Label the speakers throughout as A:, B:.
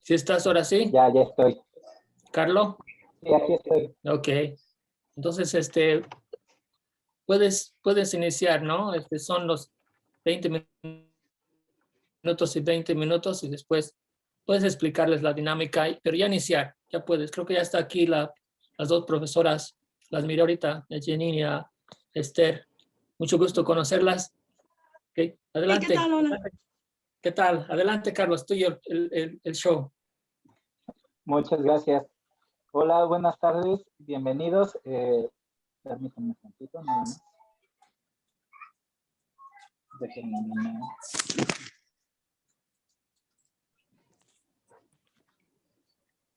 A: ¿Sí estás ahora sí?
B: Ya estoy.
A: ¿Carlos?
B: Sí, aquí estoy.
A: Ok. Entonces, puedes iniciar, ¿no? Son los 20 minutos y 20 minutos y después puedes explicarles la dinámica, pero ya iniciar, ya puedes. Creo que ya está aquí las dos profesoras, las miré ahorita, a Jenny y a Esther. Mucho gusto conocerlas. Okay. Adelante.
C: ¿Qué tal? Hola.
A: ¿Qué tal? Adelante, Carlos, tuyo el show.
B: Muchas gracias. Hola, buenas tardes, bienvenidos. Permítanme un tantito, nada más. Déjenme.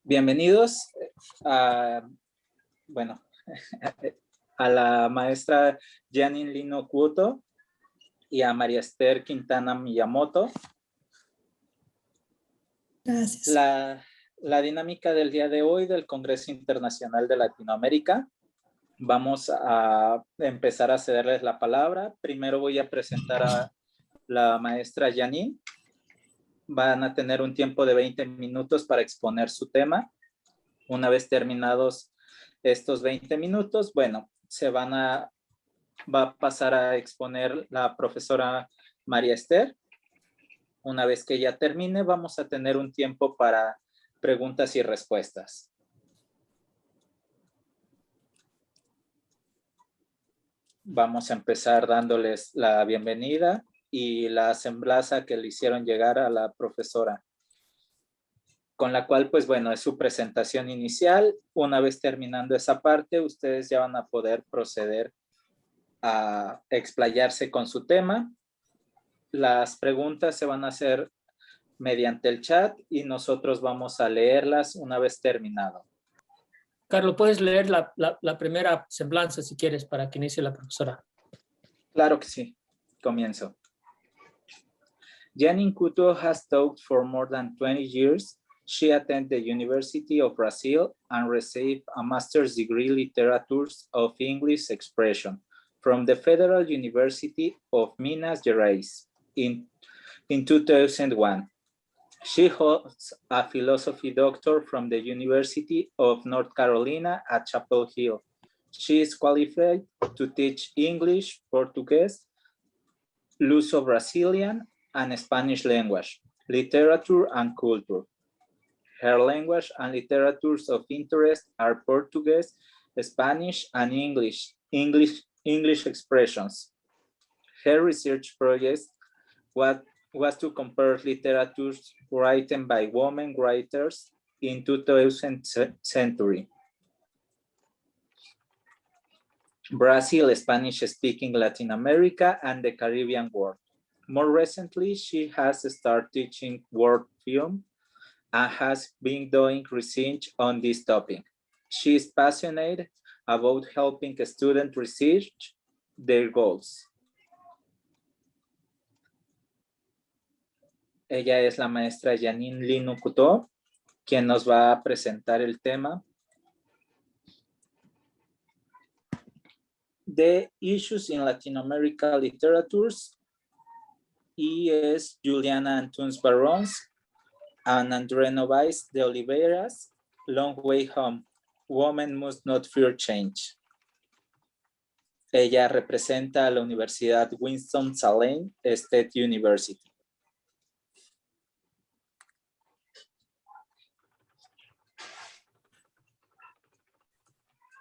B: Bienvenidos bueno, a la maestra Janine Lino Kuto y a María Esther Quintana Miyamoto.
C: Gracias.
B: La dinámica del día de hoy del Congreso Internacional de Latinoamérica. Vamos a empezar a cederles la palabra. Primero voy a presentar a la maestra Janine. Van a tener un tiempo de 20 minutos para exponer su tema. Una vez terminados estos 20 minutos, bueno, va a pasar a exponer la profesora María Esther. Una vez que ella termine, vamos a tener un tiempo para preguntas y respuestas. Vamos a empezar dándoles la bienvenida y la semblanza que le hicieron llegar a la profesora, con la cual, pues bueno, es su presentación inicial. Una vez terminando esa parte, ustedes ya van a poder proceder a explayarse con su tema. Las preguntas se van a hacer mediante el chat y nosotros vamos a leerlas una vez terminado.
A: Carlos, ¿puedes leer la primera semblanza si quieres para que inicie la profesora?
B: Claro que sí. Comienzo. Janine Kuto has taught for more than 20 years. She attended the University of Brazil and received a master's degree in literature of English expression from the Federal University of Minas Gerais in 2001. She holds a philosophy doctor from the University of North Carolina at Chapel Hill. She is qualified to teach English, Portuguese, Luso-Brazilian, and Spanish language, literature and culture. Her language and literatures of interest are Portuguese, Spanish, and English expressions. Her research project was to compare literatures written by women writers in 20th century. Brazil, Spanish-speaking Latin America, and the Caribbean world. More recently, she has started teaching world film and has been doing research on this topic. She is passionate about helping students research their goals. Ella es la maestra Janine Lino Kuto, quien nos va a presentar el tema de Issues in Latin America Literatures, y es Juliana Antunes Barrons and André Novais de Oliveras, Long Way Home, Women Must Not Fear Change. Ella representa a la Universidad Winston-Salem State University.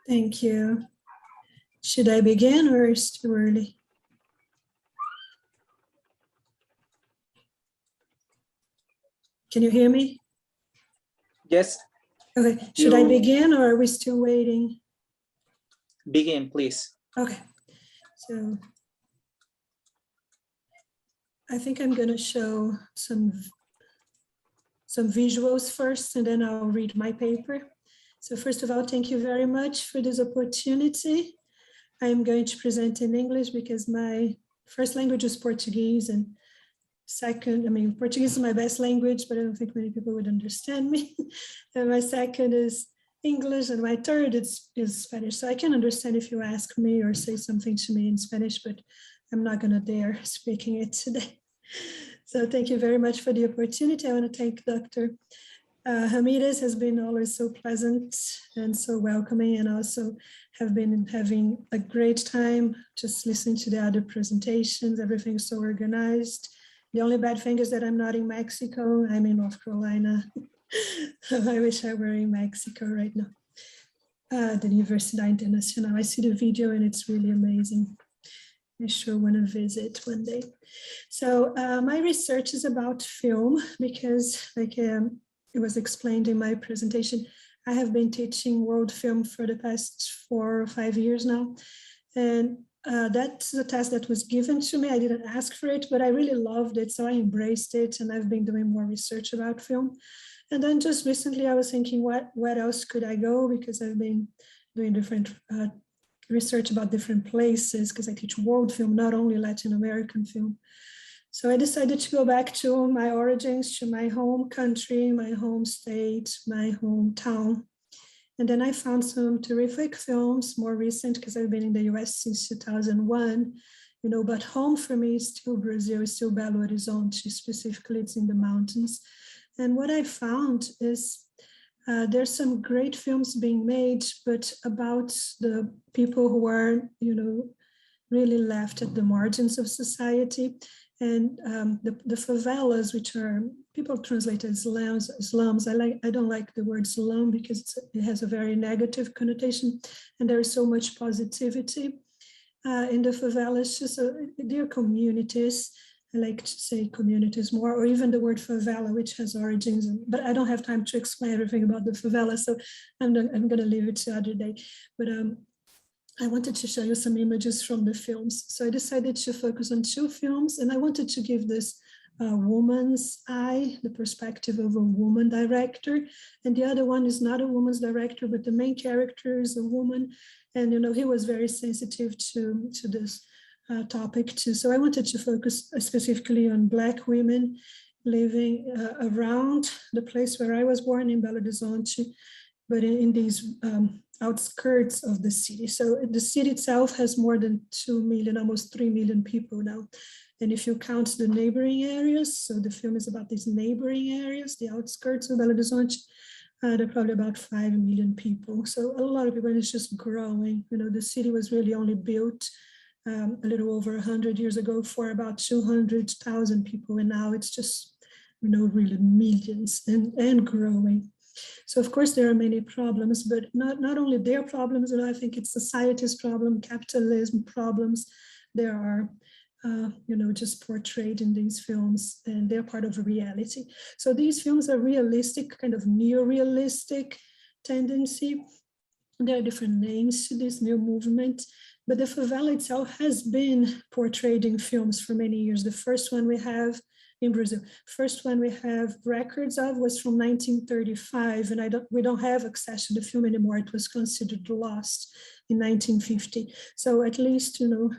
C: Thank you. Should I begin or is it too early? Can you hear me?
B: Yes.
C: Okay. Should I begin or are we still waiting?
B: Begin, please.
C: Okay. So I think I'm going to show some visuals first, and then I'll read my paper. So first of all, thank you very much for this opportunity. I am going to present in English because my first language is Portuguese, and second, Portuguese is my best language, but I don't think many people would understand me. And my second is English, and my third is Spanish. So I can understand if you ask me or say something to me in Spanish, but I'm not going to dare speaking it today. So thank you very much for the opportunity. I want to thank Dr. Ramirez has been always so pleasant and so welcoming, and also have been having a great time just listening to the other presentations. Everything's so organized. The only bad thing is that I'm not in Mexico. I'm in North Carolina. I wish I were in Mexico right now. The Universidad Internacional. I see the video and it's really amazing. I sure want to visit one day. So my research is about film because, like it was explained in my presentation, I have been teaching world film for the past 4 or 5 years now. And that's a task that was given to me. I didn't ask for it, but I really loved it. So I embraced it, and I've been doing more research about film. And then just recently I was thinking, where else could I go? Because I've been doing different research about different places, because I teach world film, not only Latin American film. So I decided to go back to my origins, to my home country, my home state, my hometown. And then I found some terrific films, more recent, because I've been in the US since 2001, you know, but home for me is still Brazil, is still Belo Horizonte, specifically it's in the mountains. And what I found is there's some great films being made, but about the people who are, you know, really left at the margins of society. And the favelas, which are, people translate as slums. I don't like the word slum because it has a very negative connotation, and there is so much positivity in the favelas. Just dear communities. I like to say communities more, or even the word favela, which has origins, but I don't have time to explain everything about the favela, so I'm going to leave it to other day. But I wanted to show you some images from the films. So I decided to focus on 2 films, and I wanted to give this woman's eye, the perspective of a woman director. And the other one is not a woman's director, but the main character is a woman. And, you know, he was very sensitive to this topic too. So I wanted to focus specifically on Black women living around the place where I was born in Belo Horizonte, but in these outskirts of the city. So the city itself has more than 2 million, almost 3 million people now. And if you count the neighboring areas, so the film is about these neighboring areas, the outskirts of Belo Horizonte, there are probably about 5 million people. So a lot of people, and it's just growing. You know, the city was really only built a little over 100 years ago for about 200,000 people. And now it's just, you know, really millions and growing. So of course there are many problems, but not only their problems, and I think it's society's problem, capitalism problems. There are, you know, just portrayed in these films, and they're part of a reality. So these films are realistic, kind of neo-realistic tendency. There are different names to this new movement, but the favela itself has been portrayed in films for many years. The first one we have in Brazil, first one we have records of was from 1935, and we don't have access to the film anymore. It was considered lost in 1950. So at least, you know,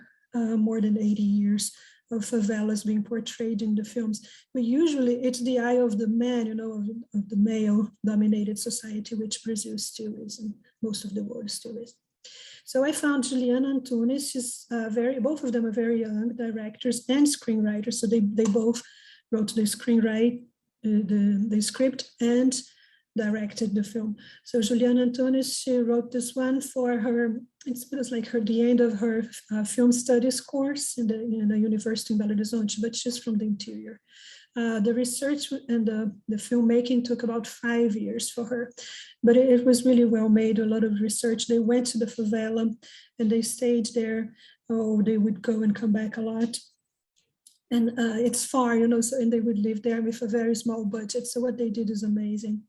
C: more than 80 years of favelas being portrayed in the films. But usually it's the eye of the man, you know, of the male-dominated society, which Brazil still is, and most of the world still is. So I found Juliana Antunes. She's both of them are very young directors and screenwriters. So they both wrote the the script and directed the film. So Juliana Antunes, she wrote this one for her, it was like the end of her film studies course in the University in Belo Horizonte, but she's from the interior. The research and the filmmaking took about 5 years for her, but it was really well made, a lot of research. They went to the favela and they stayed there. Oh, they would go and come back a lot. And it's far, you know, so, and they would live there with a very small budget. So what they did is amazing.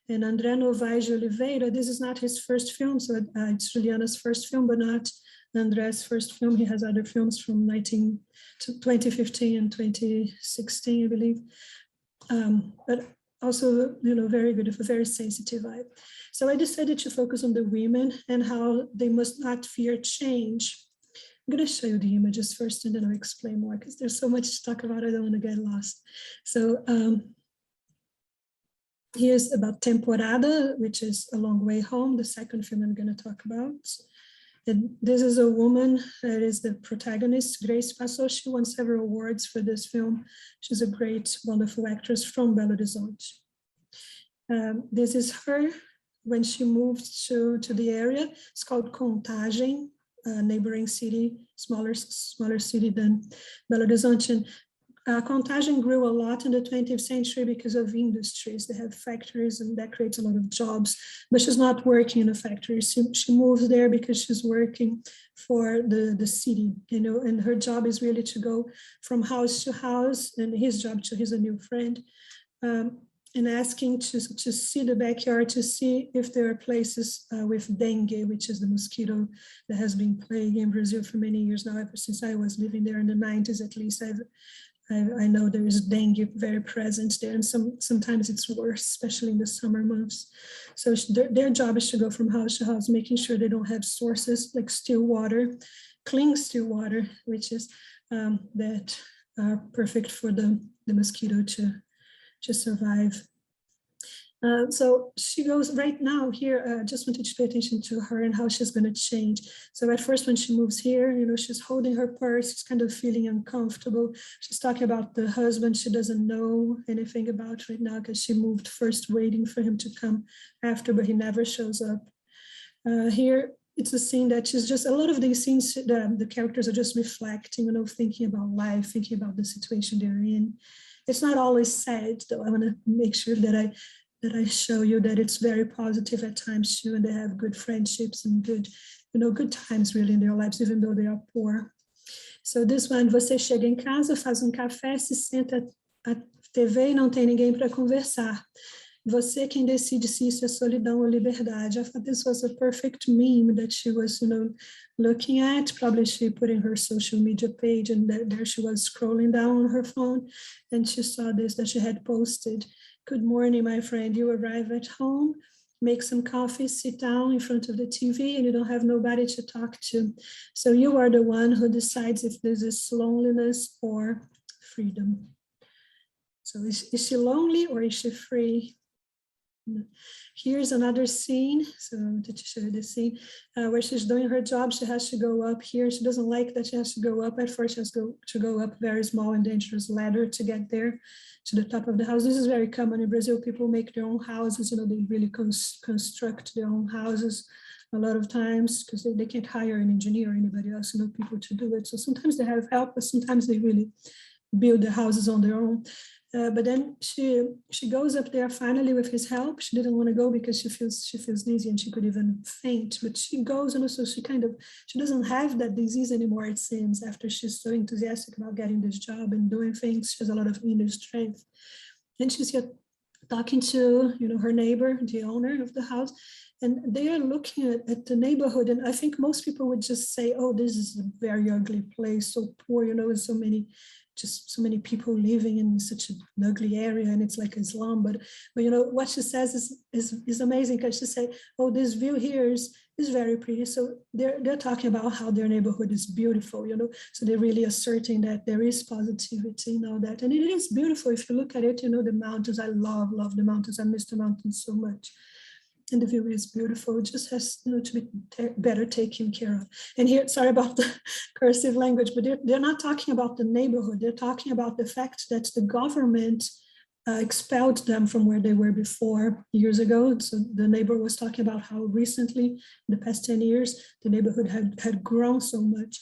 C: And André Novaes de Oliveira, this is not his first film, so it's Juliana's first film, but not André's first film. He has other films from 2015 and 2016, I believe. But also, you know, very good, with a very sensitive eye. So I decided to focus on the women and how they must not fear change. I'm going to show you the images first, and then I'll explain more, because there's so much to talk about. I don't want to get lost. So here's about Temporada, which is A Long Way Home, the second film I'm going to talk about. And this is a woman that is the protagonist, Grace Passos. She won several awards for this film. She's a great, wonderful actress from Belo Horizonte. This is her when she moved to the area. It's called Contagem, a neighboring city, smaller city than Belo Horizonte. Contagem grew a lot in the 20th century because of industries. They have factories and that creates a lot of jobs, but she's not working in a factory. She moves there because she's working for the city, you know, and her job is really to go from house to house, and his job to, he's a new friend, and asking to see the backyard, to see if there are places with dengue, which is the mosquito that has been plaguing Brazil for many years now, ever since I was living there in the 90s at least. I know there is dengue very present there, and sometimes it's worse, especially in the summer months. So their job is to go from house to house, making sure they don't have sources like still water, clean still water, which is that are perfect for the mosquito to survive. So she goes right now here, just wanted to pay attention to her and how she's going to change. So at first when she moves here, you know, she's holding her purse, she's kind of feeling uncomfortable. She's talking about the husband she doesn't know anything about right now because she moved first waiting for him to come after, but he never shows up. Here, it's a scene that she's just, a lot of these scenes, the characters are just reflecting, you know, thinking about life, thinking about the situation they're in. It's not always sad, though. I want to make sure that I show you that it's very positive at times too, and they have good friendships and good, you know, good times really in their lives, even though they are poor. So this one, você chega em casa, faz café, se senta à TV e não tem ninguém para conversar. Você quem decide se isso é solidão ou liberdade. I thought this was a perfect meme that she was, you know, looking at. Probably she put in her social media page, and there she was scrolling down on her phone, and she saw this that she had posted. Good morning, my friend. You arrive at home, make some coffee, sit down in front of the TV, and you don't have nobody to talk to. So you are the one who decides if this is loneliness or freedom. So is she lonely or is she free? Here's another scene. So I wanted to show you the scene where she's doing her job. She has to go up here. She doesn't like that she has to go up. At first, she has to go up very small and dangerous ladder to get there to the top of the house. This is very common in Brazil. People make their own houses. You know, they really construct their own houses a lot of times because they can't hire an engineer or anybody else, you know, people to do it. So sometimes they have help, but sometimes they really build the houses on their own. But then she goes up there finally with his help. She didn't want to go because she feels dizzy and she could even faint. But she goes, and also she doesn't have that disease anymore, it seems, after she's so enthusiastic about getting this job and doing things. She has a lot of inner strength. And she's here talking to, you know, her neighbor, the owner of the house, and they are looking at the neighborhood. And I think most people would just say, oh, this is a very ugly place, so poor, you know, and so many people living in such an ugly area, and it's like Islam. But you know what she says is amazing, because she said, oh, this view here is very pretty. So they're talking about how their neighborhood is beautiful, you know, so they're really asserting that there is positivity in all that. And it is beautiful if you look at it, you know, the mountains. I love the mountains. I miss the mountains so much. And the view is beautiful. It just has, you know, to be better taken care of. And here, sorry about the cursive language, but they're not talking about the neighborhood. They're talking about the fact that the government expelled them from where they were before years ago. So the neighbor was talking about how recently, in the past 10 years, the neighborhood had grown so much.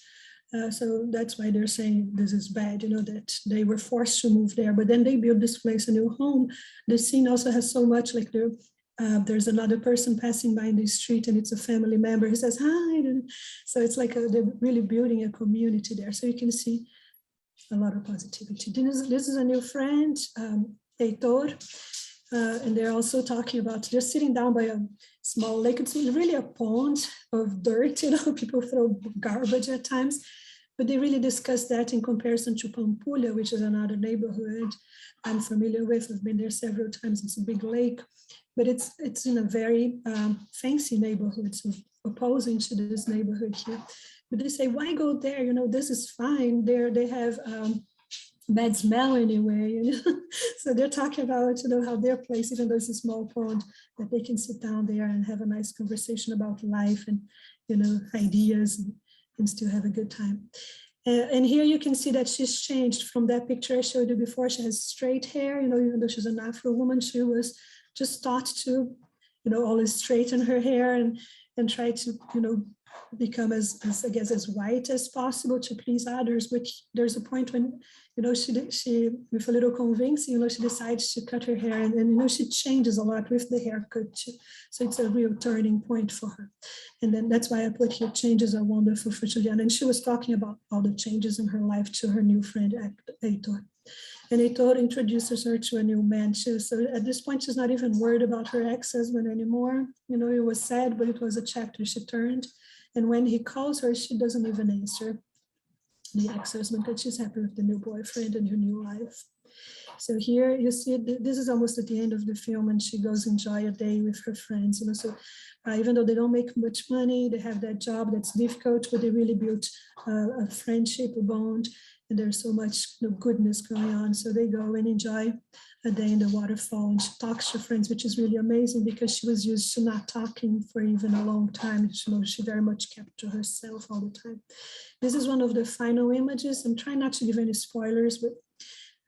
C: So that's why they're saying this is bad, you know, that they were forced to move there, but then they built this place, a new home. The scene also has so much, like there's another person passing by in the street, and it's a family member who says, hi. So it's like they're really building a community there. So you can see a lot of positivity. This is a new friend, Heitor, and they're also talking about, they're sitting down by a small lake. It's really a pond of dirt, you know, people throw garbage at times, but they really discuss that in comparison to Pampulha, which is another neighborhood I'm familiar with. I've been there several times. It's a big lake, but it's in a very fancy neighborhood, so opposing to this neighborhood here. But they say, why go there? You know, this is fine. There they have bad smell anyway. You know? So they're talking about, you know, how their place, even though it's a small pond, that they can sit down there and have a nice conversation about life and, you know, ideas and still have a good time. And here you can see that she's changed from that picture I showed you before. She has straight hair, you know, even though she's an Afro woman, she was just taught to, always straighten her hair and try to, become as I guess, as white as possible to please others. But there's a point when, she with a little convincing, she decides to cut her hair, and she changes a lot with the haircut too. So it's a real turning point for her. And then that's why I put here, changes are wonderful for Juliana. And she was talking about all the changes in her life to her new friend, Heitor. And Heitor introduces her to a new man too. So at this point, she's not even worried about her ex-husband anymore. It was sad, but it was a chapter she turned. And when he calls her, she doesn't even answer the ex-husband, because she's happy with the new boyfriend and her new life. So here you see, this is almost at the end of the film, and she goes enjoy a day with her friends. So even though they don't make much money, they have that job that's difficult, but they really built a friendship, a bond, and there's so much goodness going on. So they go and enjoy a day in the waterfall, and she talks to friends, which is really amazing, because she was used to not talking for even a long time. She very much kept to herself all the time. This is one of the final images. I'm trying not to give any spoilers, but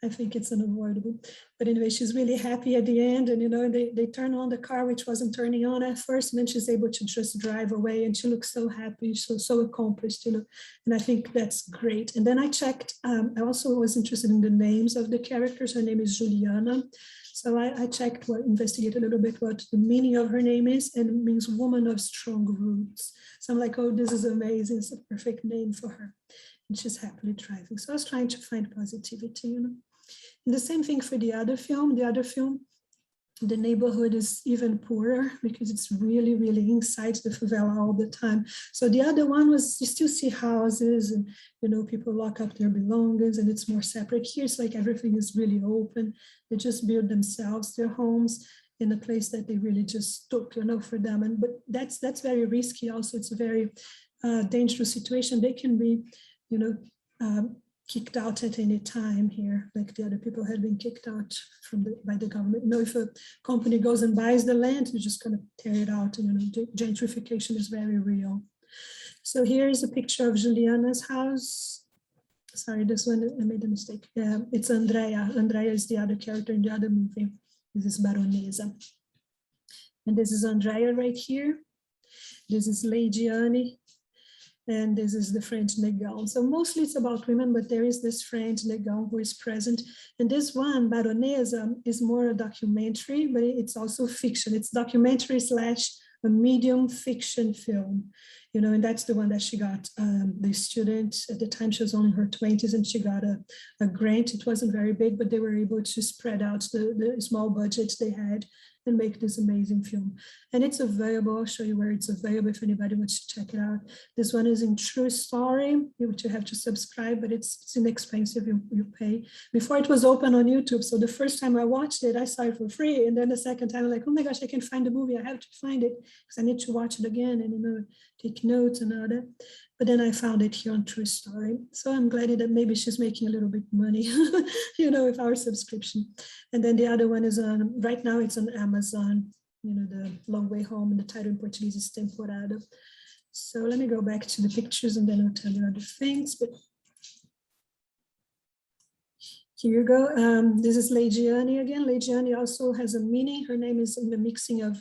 C: I think it's unavoidable. But anyway, she's really happy at the end, and they turn on the car, which wasn't turning on at first, and then she's able to just drive away, and she looks so happy, so accomplished, and I think that's great. And then I checked, I also was interested in the names of the characters. Her name is Juliana. So I checked, investigated a little bit what the meaning of her name is, and it means woman of strong roots. So I'm like, oh, this is amazing. It's a perfect name for her. And she's happily driving. So I was trying to find positivity, And the same thing for the other film. The neighborhood is even poorer, because it's really, really inside the favela all the time. So the other one was, you still see houses and, people lock up their belongings, and it's more separate. Here it's like everything is really open. They just build themselves their homes in a place that they really just took, for them. But that's very risky also. It's a very dangerous situation. They can be, kicked out at any time here, like the other people had been kicked out by the government. If a company goes and buys the land, you're just going to tear it out. Gentrification is very real. So here is a picture of Juliana's house. Sorry, this one, I made a mistake. Yeah, it's Andrea. Andrea is the other character in the other movie. This is Baronesa. And this is Andrea right here. This is Leidiane. And this is the friend Negão. So mostly it's about women, but there is this friend Negão who is present. And this one, Baronesa, is more a documentary, but it's also fiction. It's documentary / a medium fiction film, and that's the one that she got. The student, at the time she was only in her 20s, and she got a grant. It wasn't very big, but they were able to spread out the small budget they had and make this amazing film. And it's available. I'll show you where it's available if anybody wants to check it out. This one is in True Story, which you have to subscribe, but it's inexpensive, you pay. Before it was open on YouTube, so the first time I watched it, I saw it for free. And then the second time, I'm like, oh my gosh, I can find the movie. I have to find it because I need to watch it again and take notes and all that. But then I found it here on True Story. So I'm glad that maybe she's making a little bit money, with our subscription. And then the other one is right now it's on Amazon, The Long Way Home, and the title in Portuguese is Temporada. So let me go back to the pictures and then I'll tell you other things. But here you go. This is Leidiane again. Leidiane also has a meaning. Her name is in the mixing of,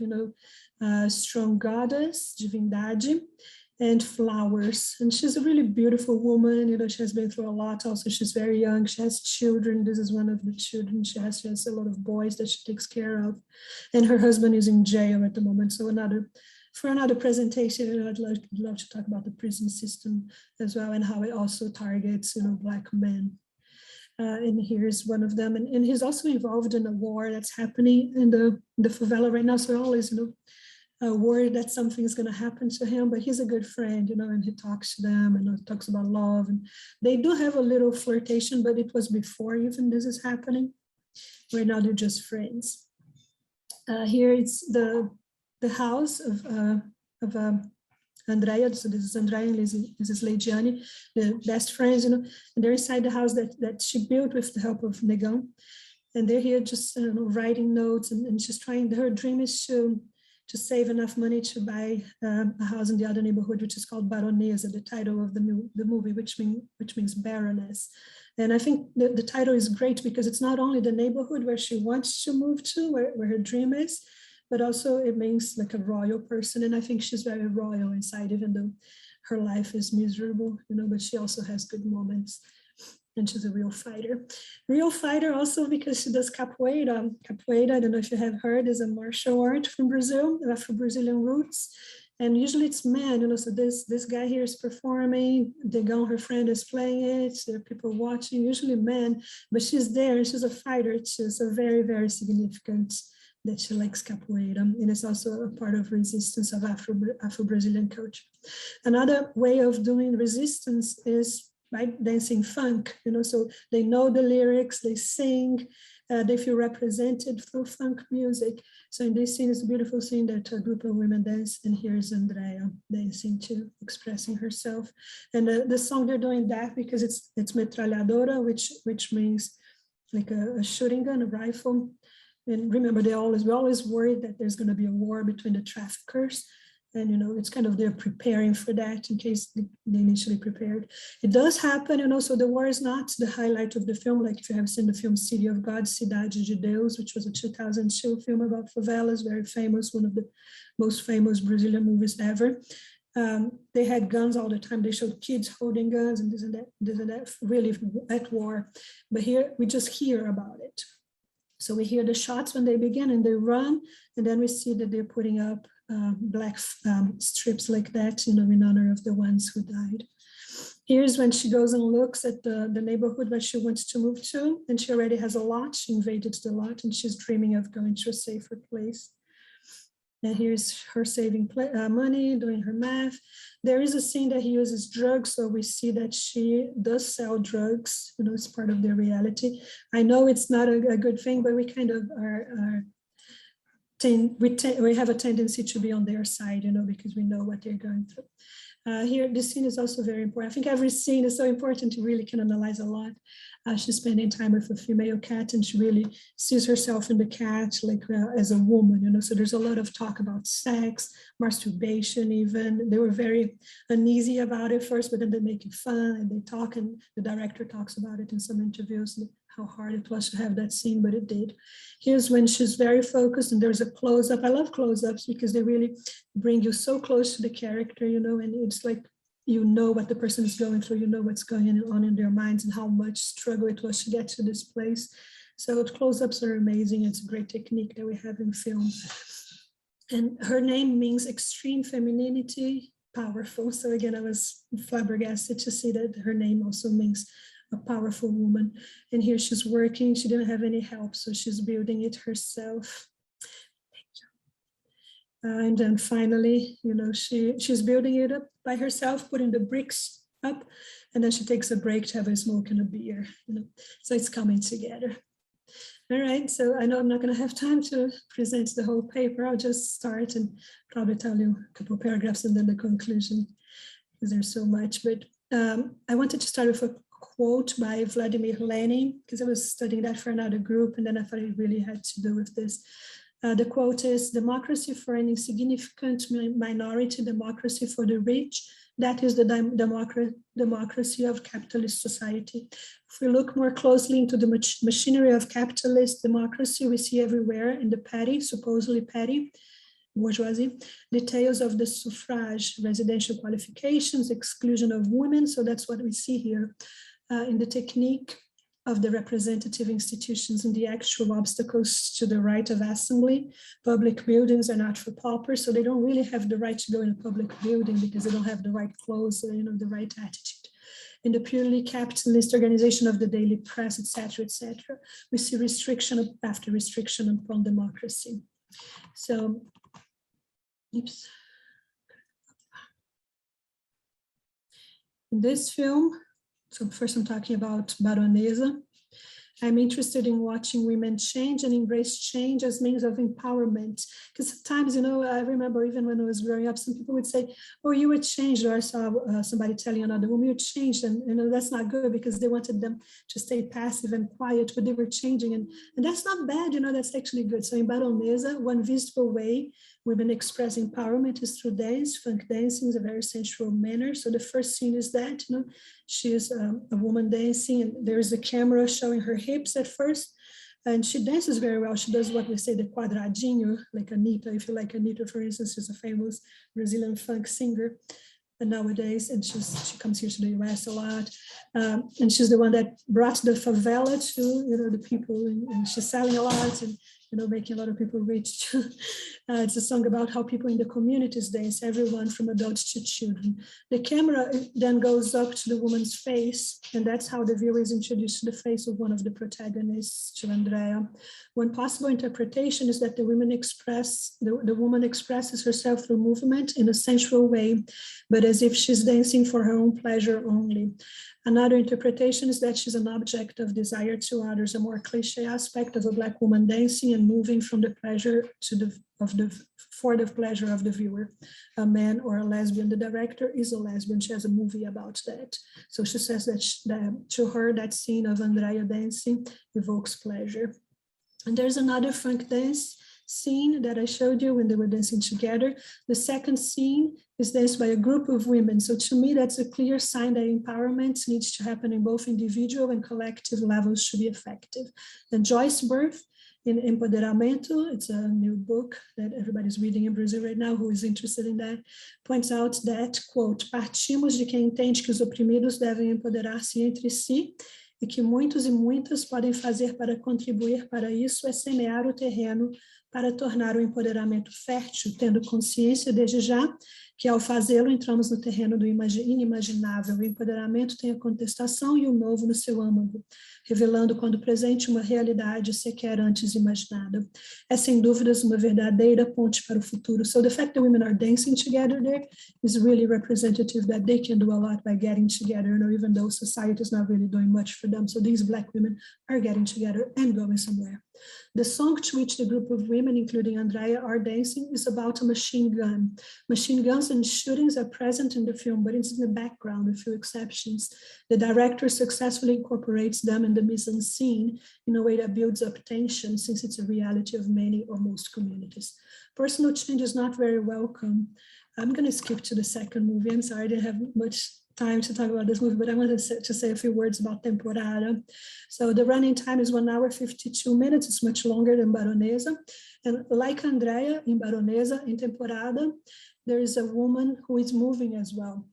C: strong goddess, divindade, and flowers. And she's a really beautiful woman. She has been through a lot. Also, she's very young. She has children. This is one of the children. She has a lot of boys that she takes care of. And her husband is in jail at the moment. So for another presentation, I'd love to talk about the prison system as well, and how it also targets, Black men. And here's one of them. And he's also involved in a war that's happening in the favela right now. So always, worried that something is going to happen to him, but he's a good friend, and he talks to them and talks about love. And they do have a little flirtation, but it was before even this is happening. Right now they're just friends. Here it's the house of Andrea. So this is Andrea and this is Leidiane, the best friends, and they're inside the house that she built with the help of Negão. And they're here just writing notes, and she's trying, her dream is to to save enough money to buy a house in the other neighborhood, which is called Baronesa, the title of the movie, which means Baroness. And I think the title is great because it's not only the neighborhood where she wants to move to, where her dream is, but also it means like a royal person. And I think she's very royal inside, even though her life is miserable, you know, but she also has good moments. And she's a real fighter. Real fighter also because she does capoeira. Capoeira, I don't know if you have heard, is a martial art from Brazil, Afro-Brazilian roots. And usually it's men, you know, so this guy here is performing, Degon, her friend, is playing it, there are people watching, usually men, but she's there and she's a fighter too, so very, very significant that she likes capoeira, and it's also a part of resistance of Afro-Brazilian culture. Another way of doing resistance is by dancing funk, you know, so they know the lyrics, they sing, they feel represented through funk music. So in this scene, it's a beautiful scene that a group of women dance, and here's Andrea dancing too, expressing herself. And the song they're doing that because it's metralhadora, which means like a shooting gun, a rifle. And remember, we're always worried that there's going to be a war between the traffickers. And, you know, it's kind of they're preparing for that in case they initially prepared. It does happen, you know, so the war is not the highlight of the film. Like if you have seen the film City of God, Cidade de Deus, which was a 2002 film about favelas, very famous, one of the most famous Brazilian movies ever. They had guns all the time. They showed kids holding guns and this and that, really at war. But here we just hear about it. So we hear the shots when they begin and they run, and then we see that they're putting up black strips like that, you know, in honor of the ones who died. Here's when she goes and looks at the neighborhood where she wants to move to, and she already has a lot. She invaded the lot, and she's dreaming of going to a safer place. And here's her saving money, doing her math. There is a scene that he uses drugs, so we see that she does sell drugs, you know, it's part of their reality. I know it's not a good thing, but we kind of we have a tendency to be on their side, you know, because we know what they're going through. Here, this scene is also very important. I think every scene is so important, you really can analyze a lot. She's spending time with a female cat, and she really sees herself in the cat like as a woman, you know, so there's a lot of talk about sex, masturbation even. They were very uneasy about it first, but then they make it fun and they talk, and the director talks about it in some interviews, how hard it was to have that scene, but it did. Here's when she's very focused and there's a close-up. I love close-ups because they really bring you so close to the character, you know, and it's like, you know what the person is going through, you know what's going on in their minds and how much struggle it was to get to this place. So close-ups are amazing. It's a great technique that we have in film. And her name means extreme femininity, powerful. So again, I was flabbergasted to see that her name also means a powerful woman. And here she's working, she didn't have any help, so she's building it herself. And then finally, you know, she's building it up by herself, putting the bricks up, and then she takes a break to have a smoke and a beer, you know, so it's coming together. All right, so I know I'm not going to have time to present the whole paper. I'll just start and probably tell you a couple of paragraphs and then the conclusion, because there's so much. But I wanted to start with a quote by Vladimir Lenin, because I was studying that for another group, and then I thought it really had to do with this. The quote is, "Democracy for an insignificant minority, democracy for the rich, that is the democracy of capitalist society." If we look more closely into the machinery of capitalist democracy, we see everywhere in the petty, supposedly petty, bourgeoisie, details of the suffrage, residential qualifications, exclusion of women. So that's what we see here in the technique of the representative institutions and the actual obstacles to the right of assembly. Public buildings are not for paupers, so they don't really have the right to go in a public building because they don't have the right clothes or, you know, the right attitude. In the purely capitalist organization of the daily press, etc., we see restriction after restriction upon democracy. So, oops. In this film, so first I'm talking about Baronesa. I'm interested in watching women change and embrace change as means of empowerment. Because sometimes, you know, I remember even when I was growing up, some people would say, oh, you were changed, or I saw somebody telling another woman, you changed, and you know, that's not good because they wanted them to stay passive and quiet, but they were changing, and that's not bad, you know, that's actually good. So in Baronesa, one visible way women express empowerment is through dance. Funk dancing is a very sensual manner. So the first scene is that, she is a woman dancing, and there's a camera showing her hips at first. And she dances very well. She does what we say, the quadradinho, like Anitta. If you like Anitta, for instance, she's a famous Brazilian funk singer nowadays, and she comes here to the US a lot. And she's the one that brought the favela to, the people, and she's selling a lot and, making a lot of people rich. It's a song about how people in the communities dance, everyone from adults to children. The camera then goes up to the woman's face, and that's how the viewer is introduced to the face of one of the protagonists, to Andrea. One possible interpretation is that the woman expresses herself through movement in a sensual way, but as if she's dancing for her own pleasure only. Another interpretation is that she's an object of desire to others, a more cliche aspect of a Black woman dancing and moving from the pleasure for the pleasure of the viewer. A man or a lesbian, the director is a lesbian. She has a movie about that. So she says that to her, that scene of Andrea dancing evokes pleasure. And there's another funk dance scene that I showed you when they were dancing together. The second scene is danced by a group of women. So to me, that's a clear sign that empowerment needs to happen in both individual and collective levels to be effective. And Joyce Birth in Empoderamento, it's a new book that everybody's reading in Brazil right now who is interested in that, points out that, quote, partimos de quem entende que os oprimidos devem empoderar-se entre si e que muitos e muitas podem fazer para contribuir para isso é semear o terreno para tornar o empoderamento fértil, tendo consciência desde já que ao fazê-lo entramos no terreno do inimaginável. O empoderamento tem a contestação e o novo no seu âmago, revelando quando presente uma realidade sequer antes imaginada. É sem dúvidas uma verdadeira ponte para o futuro. So the fact that women are dancing together there is really representative that they can do a lot by getting together, even though society is not really doing much for them. So these Black women are getting together and going somewhere. The song to which the group of women, including Andrea, are dancing is about a machine gun. Machine guns and shootings are present in the film, but it's in the background, with few exceptions. The director successfully incorporates them in the mise-en-scene in a way that builds up tension, since it's a reality of many or most communities. Personal change is not very welcome. I'm going to skip to the second movie. I'm sorry, I didn't have much time to talk about this movie, but I wanted to say a few words about Temporada. So the running time is 1 hour, 52 minutes. It's much longer than Baronesa. And like Andrea in Baronesa, in Temporada, there is a woman who is moving as well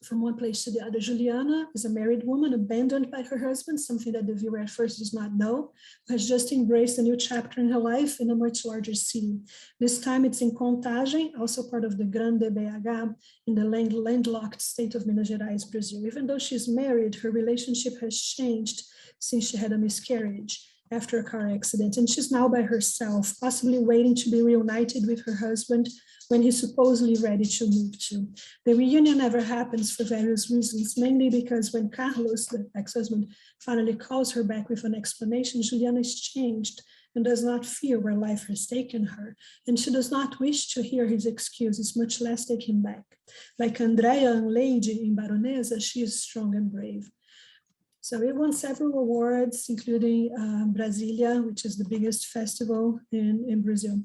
C: from one place to the other. Juliana is a married woman abandoned by her husband, something that the viewer at first does not know, who has just embraced a new chapter in her life in a much larger city. This time it's in Contagem, also part of the Grande BH, in the landlocked state of Minas Gerais, Brazil. Even though she's married, her relationship has changed since she had a miscarriage after a car accident, and she's now by herself, possibly waiting to be reunited with her husband when he's supposedly ready to move to. The reunion never happens for various reasons, mainly because when Carlos, the ex-husband, finally calls her back with an explanation, Juliana is changed and does not fear where life has taken her, and she does not wish to hear his excuses, much less take him back. Like Andrea and Lady in Baronesa, she is strong and brave. So it won several awards, including Brasilia, which is the biggest festival in Brazil.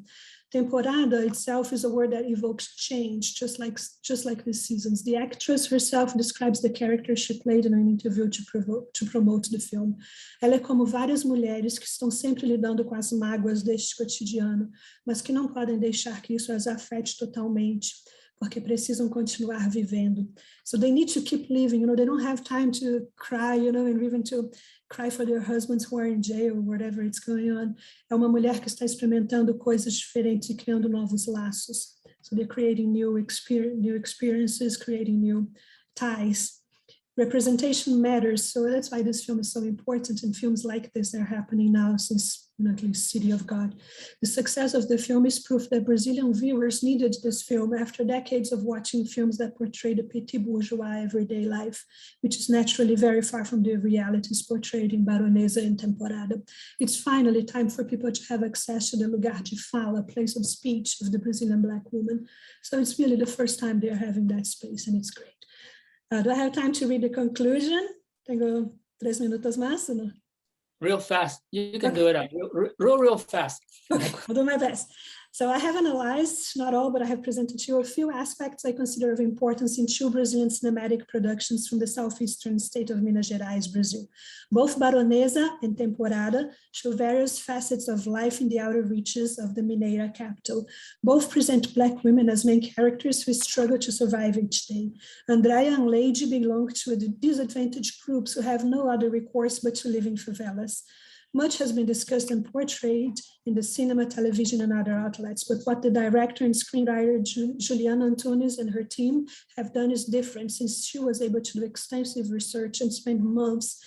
C: Temporada itself is a word that evokes change, just like the seasons. The actress herself describes the character she played in an interview to promote the film. Ela é como várias mulheres que estão sempre lidando com as mágoas deste cotidiano, mas que não podem deixar que isso as afete totalmente, porque precisam continuar vivendo. So they need to keep living, they don't have time to cry, and even to cry for their husbands who are in jail or whatever it's going on. É uma mulher que está experimentando coisas diferentes e criando novos laços. So they're creating new experiences, creating new ties. Representation matters, so that's why this film is so important, and films like this, they're happening now since at least City of God. The success of the film is proof that Brazilian viewers needed this film after decades of watching films that portray the petit bourgeois everyday life, which is naturally very far from the realities portrayed in Baronesa and Temporada. It's finally time for people to have access to the lugar de fala, place of speech of the Brazilian Black woman. So it's really the first time they're having that space, and it's great. Do I have time to read the conclusion? Tengo 3 minutos más, or no?
A: Real fast. You can do it real fast.
C: Okay, I'll do my best. So I have analyzed, not all, but I have presented to you a few aspects I consider of importance in two Brazilian cinematic productions from the southeastern state of Minas Gerais, Brazil. Both Baronesa and Temporada show various facets of life in the outer reaches of the Mineira capital. Both present Black women as main characters who struggle to survive each day. Andrea and Lady belong to disadvantaged groups who have no other recourse but to live in favelas. Much has been discussed and portrayed in the cinema, television, and other outlets, but what the director and screenwriter Juliana Antunes and her team have done is different, since she was able to do extensive research and spend months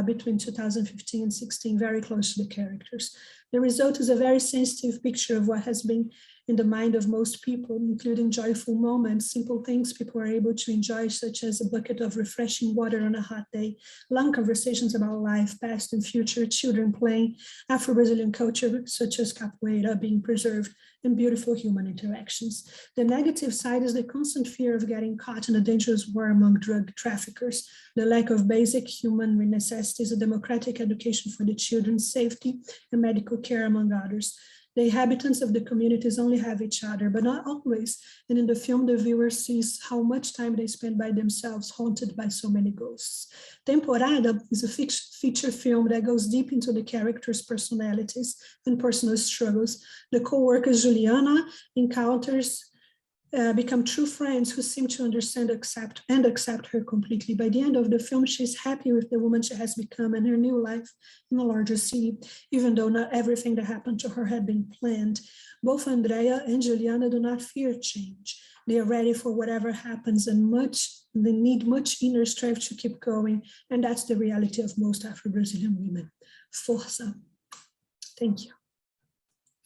C: between 2015 and 16 very close to the characters. The result is a very sensitive picture of what has been in the mind of most people, including joyful moments, simple things people are able to enjoy, such as a bucket of refreshing water on a hot day, long conversations about life, past and future, children playing, Afro-Brazilian culture, such as capoeira, being preserved, and beautiful human interactions. The negative side is the constant fear of getting caught in a dangerous war among drug traffickers, the lack of basic human necessities, a democratic education for the children, safety, and medical care, among others. The inhabitants of the communities only have each other, but not always. And in the film, the viewer sees how much time they spend by themselves, haunted by so many ghosts. Temporada is a feature film that goes deep into the characters' personalities and personal struggles. The co-worker Juliana become true friends who seem to understand, accept her completely. By the end of the film, she's happy with the woman she has become and her new life in a larger city, even though not everything that happened to her had been planned. Both Andrea and Juliana do not fear change. They are ready for whatever happens and they need much inner strength to keep going. And that's the reality of most Afro-Brazilian women. Força. Thank you.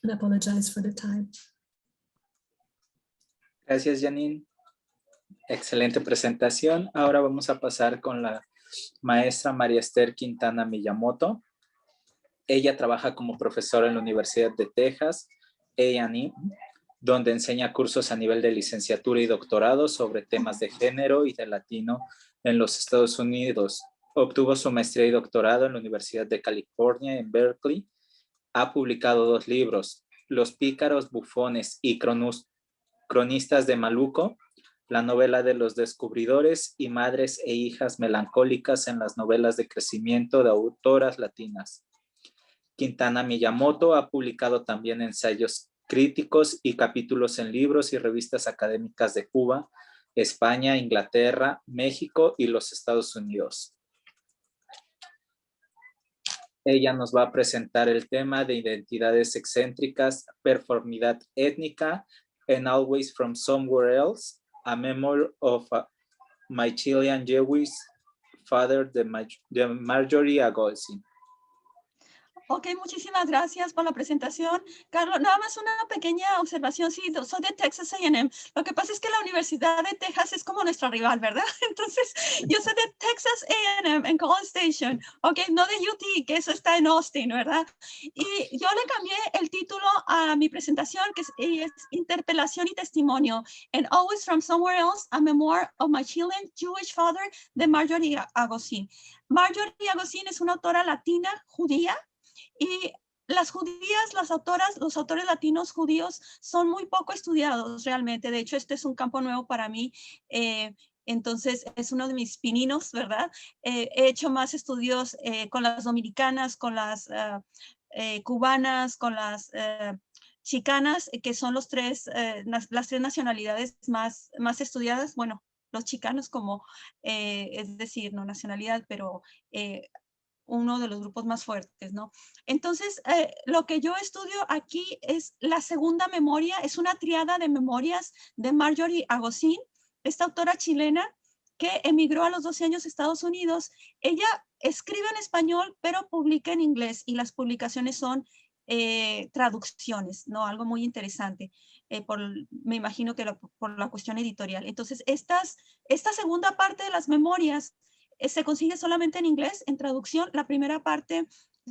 C: And I apologize for the time.
B: Gracias, Janine. Excelente presentación. Ahora vamos a pasar con la maestra María Esther Quintana Miyamoto. Ella trabaja como profesora en la Universidad de Texas, A&M, donde enseña cursos a nivel de licenciatura y doctorado sobre temas de género y de latino en los Estados Unidos. Obtuvo su maestría y doctorado en la Universidad de California en Berkeley. Ha publicado 2 libros, Los pícaros bufones y Cronistas de Maluco, la novela de los descubridores y madres e hijas melancólicas en las novelas de crecimiento de autoras latinas. Quintana Miyamoto ha publicado también ensayos críticos y capítulos en libros y revistas académicas de Cuba, España, Inglaterra, México y los Estados Unidos. Ella nos va a presentar el tema de identidades excéntricas, performidad étnica, and Always from Somewhere Else, a memory of my Chilean Jewish father, the Marjorie Agosin.
D: Ok, muchísimas gracias por la presentación. Carlos, nada más una pequeña observación. Sí, soy de Texas A&M. Lo que pasa es que la Universidad de Texas es como nuestra rival, ¿verdad? Entonces, yo soy de Texas A&M en College Station, ok, no de UT, que eso está en Austin, ¿verdad? Y yo le cambié el título a mi presentación, que es Interpelación y Testimonio, and Always from Somewhere Else, a memoir of my Chilean Jewish father, de Marjorie Agosin. Marjorie Agosin es una autora latina, judía, y las judías, las autoras, los autores latinos judíos son muy poco estudiados realmente. De hecho, este es un campo nuevo para mí. Entonces, es uno de mis pininos, ¿verdad? He hecho más estudios con las dominicanas, con las cubanas, con las chicanas, que son las tres nacionalidades más estudiadas. Bueno, los chicanos como, es decir, no nacionalidad, pero uno de los grupos más fuertes, ¿no? Entonces, lo que yo estudio aquí es la segunda memoria, es una triada de memorias de Marjorie Agosin, esta autora chilena que emigró a los 12 años a Estados Unidos. Ella escribe en español, pero publica en inglés, y las publicaciones son traducciones, ¿no? Algo muy interesante, me imagino que por la cuestión editorial. Entonces, esta segunda parte de las memorias se consigue solamente en inglés, en traducción. La primera parte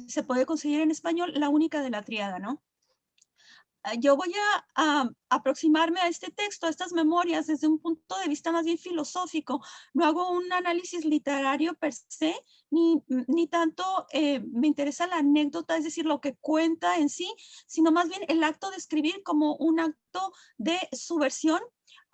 D: se puede conseguir en español, la única de la triada, ¿no? yo voy a aproximarme a este texto, a estas memorias, desde un punto de vista más bien filosófico. No hago un análisis literario per se, ni tanto me interesa la anécdota, es decir, lo que cuenta en sí, sino más bien el acto de escribir como un acto de subversión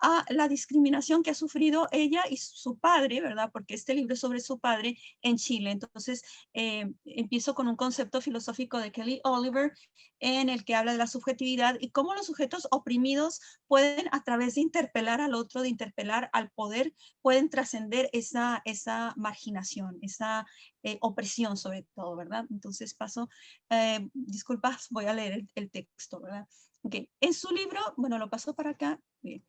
D: a la discriminación que ha sufrido ella y su padre, ¿verdad? Porque este libro es sobre su padre en Chile. Entonces, empiezo con un concepto filosófico de Kelly Oliver en el que habla de la subjetividad y cómo los sujetos oprimidos pueden, a través de interpelar al otro, de interpelar al poder, pueden trascender esa marginación, esa opresión sobre todo, ¿verdad? Entonces paso, disculpas, voy a leer el texto, ¿verdad? Okay. En su libro, bueno, lo paso para acá. Bien.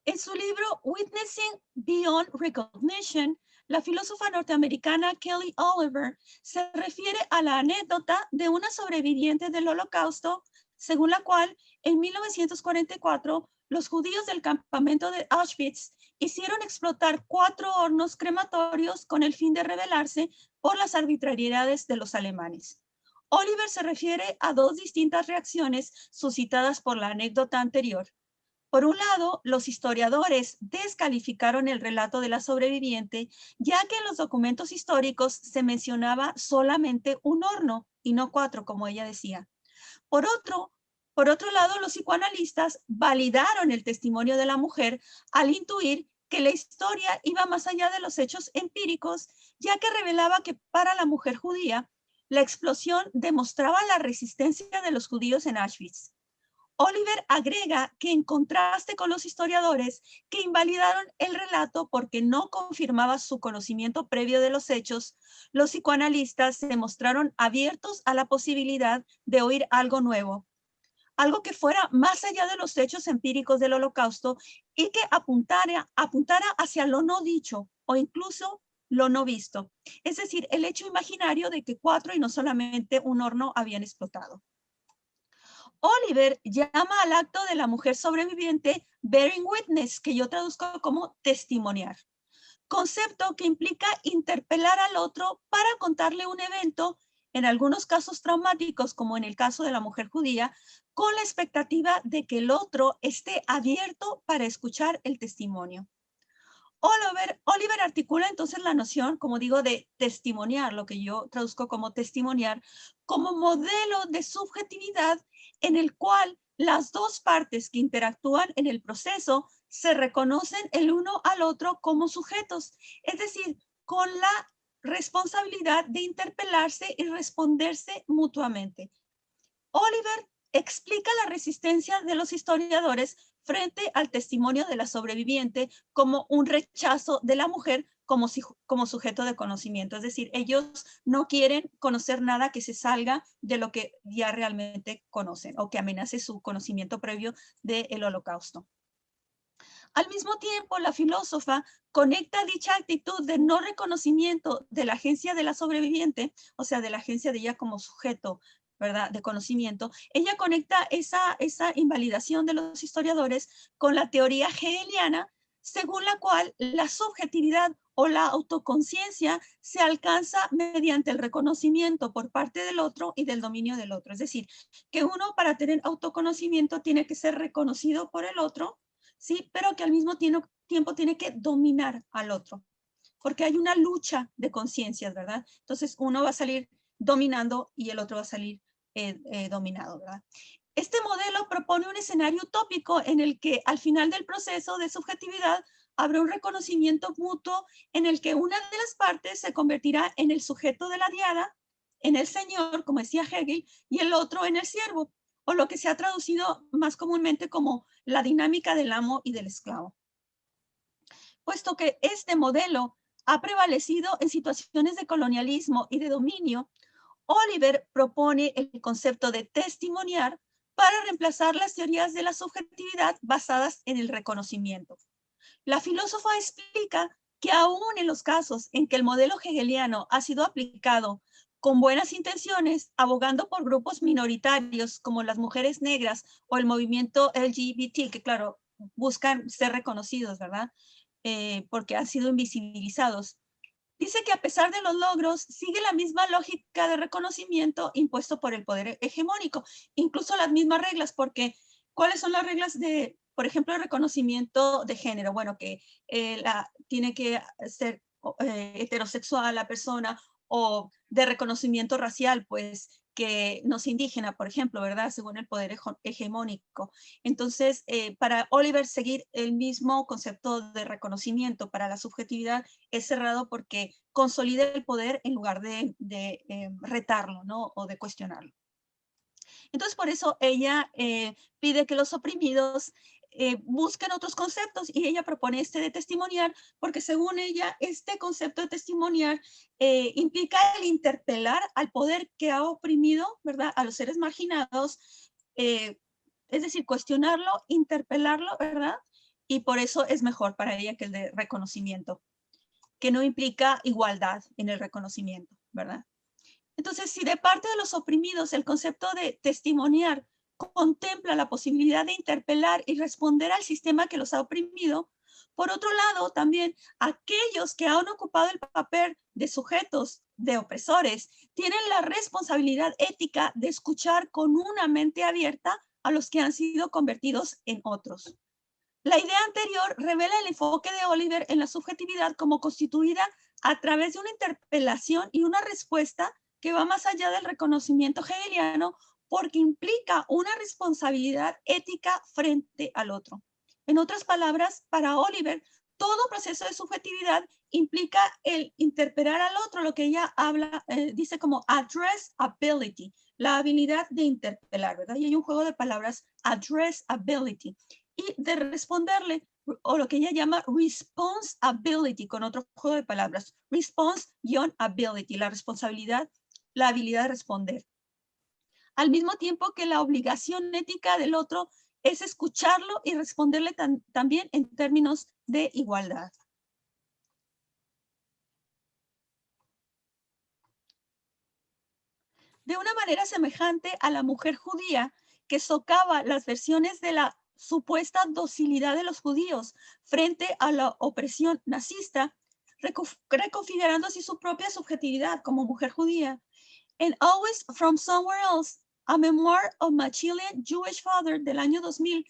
D: En su libro Witnessing Beyond Recognition, la filósofa norteamericana Kelly Oliver se refiere a la anécdota de una sobreviviente del Holocausto, según la cual en 1944 los judíos del campamento de Auschwitz hicieron explotar 4 hornos crematorios con el fin de rebelarse por las arbitrariedades de los alemanes. Oliver se refiere a 2 distintas reacciones suscitadas por la anécdota anterior. Por un lado, los historiadores descalificaron el relato de la sobreviviente, ya que en los documentos históricos se mencionaba solamente un horno y no 4, como ella decía. Por otro lado, los psicoanalistas validaron el testimonio de la mujer al intuir que la historia iba más allá de los hechos empíricos, ya que revelaba que para la mujer judía, la explosión demostraba la resistencia de los judíos en Auschwitz. Oliver agrega que en contraste con los historiadores que invalidaron el relato porque no confirmaba su conocimiento previo de los hechos, los psicoanalistas se mostraron abiertos a la posibilidad de oír algo nuevo, algo que fuera más allá de los hechos empíricos del Holocausto y que apuntara hacia lo no dicho o incluso lo no visto, es decir, el hecho imaginario de que 4 y no solamente un horno habían explotado. Oliver llama al acto de la mujer sobreviviente bearing witness, que yo traduzco como testimoniar, concepto que implica interpelar al otro para contarle un evento, en algunos casos traumáticos, como en el caso de la mujer judía, con la expectativa de que el otro esté abierto para escuchar el testimonio. Oliver articula entonces la noción, como digo, de testimoniar, lo que yo traduzco como testimoniar, como modelo de subjetividad en el cual las 2 partes que interactúan en el proceso se reconocen el uno al otro como sujetos, es decir, con la responsabilidad de interpelarse y responderse mutuamente. Oliver explica la resistencia de los historiadores frente al testimonio de la sobreviviente como un rechazo de la mujer como sujeto de conocimiento. Es decir, ellos no quieren conocer nada que se salga de lo que ya realmente conocen o que amenace su conocimiento previo del Holocausto. Al mismo tiempo, la filósofa conecta dicha actitud de no reconocimiento de la agencia de la sobreviviente, o sea, de la agencia de ella como sujeto, ¿verdad?, de conocimiento. Ella conecta esa invalidación de los historiadores con la teoría hegeliana, según la cual la subjetividad o la autoconciencia se alcanza mediante el reconocimiento por parte del otro y del dominio del otro. Es decir, que uno para tener autoconocimiento tiene que ser reconocido por el otro, ¿sí? Pero que al mismo tiempo tiene que dominar al otro, porque hay una lucha de conciencias, ¿verdad? Entonces uno va a salir dominando y el otro va a salir dominado, ¿verdad? Este modelo propone un escenario utópico en el que al final del proceso de subjetividad habrá un reconocimiento mutuo en el que una de las partes se convertirá en el sujeto de la diada, en el señor, como decía Hegel, y el otro en el siervo, o lo que se ha traducido más comúnmente como la dinámica del amo y del esclavo. Puesto que este modelo ha prevalecido en situaciones de colonialismo y de dominio, Oliver propone el concepto de testimoniar para reemplazar las teorías de la subjetividad basadas en el reconocimiento. La filósofa explica que aún en los casos en que el modelo hegeliano ha sido aplicado con buenas intenciones, abogando por grupos minoritarios como las mujeres negras o el movimiento LGBT, que claro, buscan ser reconocidos, ¿verdad? Porque han sido invisibilizados. dice que a pesar de los logros, sigue la misma lógica de reconocimiento impuesto por el poder hegemónico, incluso las mismas reglas, porque ¿cuáles son las reglas de, por ejemplo, el reconocimiento de género? Bueno, que tiene que ser heterosexual la persona, o de reconocimiento racial, pues que no sea indígena, por ejemplo, ¿verdad? Según el poder hegemónico. Entonces, para Oliver, seguir el mismo concepto de reconocimiento para la subjetividad es cerrado porque consolida el poder en lugar de retarlo, ¿no? O de cuestionarlo. Entonces, por eso ella pide que los oprimidos busquen otros conceptos, y ella propone este de testimoniar, porque según ella, este concepto de testimoniar implica el interpelar al poder que ha oprimido, ¿verdad?, a los seres marginados, es decir, cuestionarlo, interpelarlo, ¿verdad? Y por eso es mejor para ella que el de reconocimiento, que no implica igualdad en el reconocimiento, ¿verdad? Entonces, si de parte de los oprimidos el concepto de testimoniar contempla la posibilidad de interpelar y responder al sistema que los ha oprimido, por otro lado, también aquellos que han ocupado el papel de sujetos, de opresores, tienen la responsabilidad ética de escuchar con una mente abierta a los que han sido convertidos en otros. La idea anterior revela el enfoque de Oliver en la subjetividad como constituida a través de una interpelación y una respuesta que va más allá del reconocimiento hegeliano, porque implica una responsabilidad ética frente al otro. En otras palabras, para Oliver, todo proceso de subjetividad implica el interpelar al otro, lo que ella dice como address ability, la habilidad de interpelar, ¿verdad? Y hay un juego de palabras, address ability, y de responderle, o lo que ella llama responsibility, con otro juego de palabras, response-ability, la responsabilidad, la habilidad de responder. Al mismo tiempo que la obligación ética del otro es escucharlo y responderle también en términos de igualdad. De una manera semejante a la mujer judía que socava las versiones de la supuesta docilidad de los judíos frente a la opresión nazista, reconfigurando así su propia subjetividad como mujer judía. And Always from Somewhere Else, a memoir of my Chilean Jewish father del año 2000,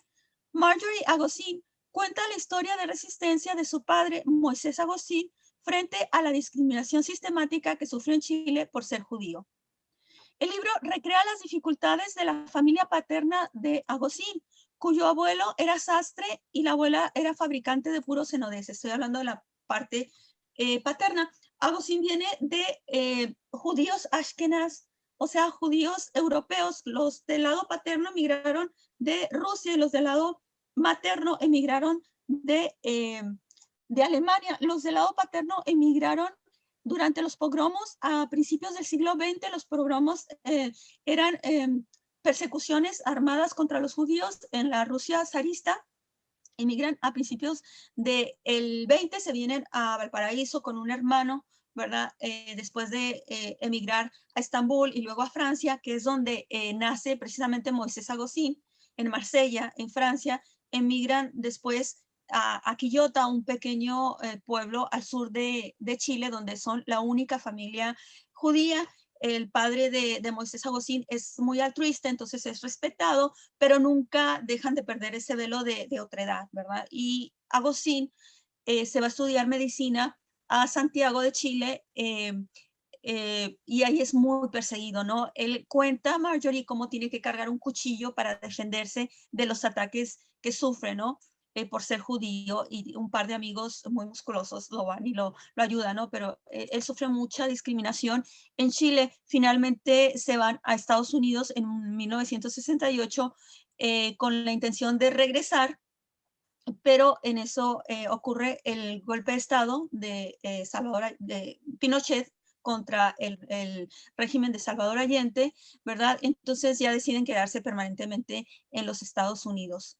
D: Marjorie Agosin cuenta la historia de resistencia de su padre, Moisés Agosin, frente a la discriminación sistemática que sufrió en Chile por ser judío. El libro recrea las dificultades de la familia paterna de Agosin, cuyo abuelo era sastre y la abuela era fabricante de puros enodeses. Estoy hablando de la parte paterna. Agosin viene de judíos ashkenaz, o sea, judíos europeos. Los del lado paterno emigraron de Rusia y los del lado materno emigraron de Alemania. Los del lado paterno emigraron durante los pogromos a principios del siglo XX. Los pogromos eran persecuciones armadas contra los judíos en la Rusia zarista. Emigran a principios del 20, se vienen a Valparaíso con un hermano, ¿verdad? Después de emigrar a Estambul y luego a Francia, que es donde nace precisamente Moisés Agosin, en Marsella, en Francia. Emigran después a Quillota, un pequeño pueblo al sur de Chile, donde son la única familia judía. El padre de Moisés Agosin es muy altruista, entonces es respetado, pero nunca dejan de perder ese velo de otredad, ¿verdad? Y Agosin se va a estudiar medicina a Santiago de Chile, y ahí es muy perseguido, ¿no? Él cuenta a Marjorie cómo tiene que cargar un cuchillo para defenderse de los ataques que sufre, ¿no? Por ser judío, y un par de amigos muy musculosos lo van y lo ayudan, ¿no? Pero él sufre mucha discriminación en Chile. Finalmente se van a Estados Unidos en 1968 con la intención de regresar, pero en eso ocurre el golpe de Estado de Pinochet contra el régimen de Salvador Allende, ¿verdad? Entonces ya deciden quedarse permanentemente en los Estados Unidos.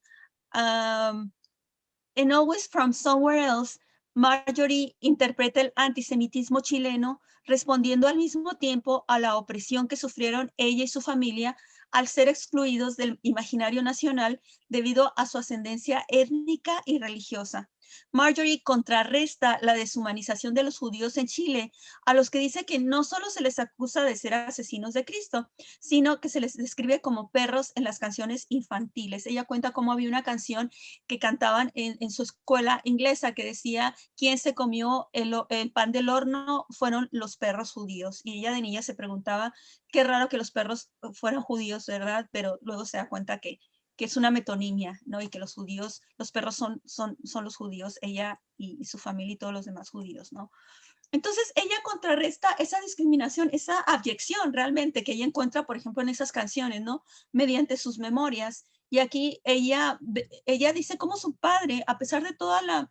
D: En Always from Somewhere Else, Marjorie interpreta el antisemitismo chileno, respondiendo al mismo tiempo a la opresión que sufrieron ella y su familia al ser excluidos del imaginario nacional debido a su ascendencia étnica y religiosa. Marjorie contrarresta la deshumanización de los judíos en Chile, a los que dice que no solo se les acusa de ser asesinos de Cristo, sino que se les describe como perros en las canciones infantiles. Ella cuenta cómo había una canción que cantaban en su escuela inglesa que decía: ¿quién se comió el pan del horno? Fueron los perros judíos. Y ella de niña se preguntaba, qué raro que los perros fueran judíos, ¿verdad? Pero luego se da cuenta que es una metonimia, ¿no? Y que los judíos, los perros son los judíos, ella y su familia y todos los demás judíos, ¿no? Entonces ella contrarresta esa discriminación, esa abyección realmente que ella encuentra, por ejemplo, en esas canciones, ¿no? Mediante sus memorias. Y aquí ella dice cómo su padre, a pesar de toda la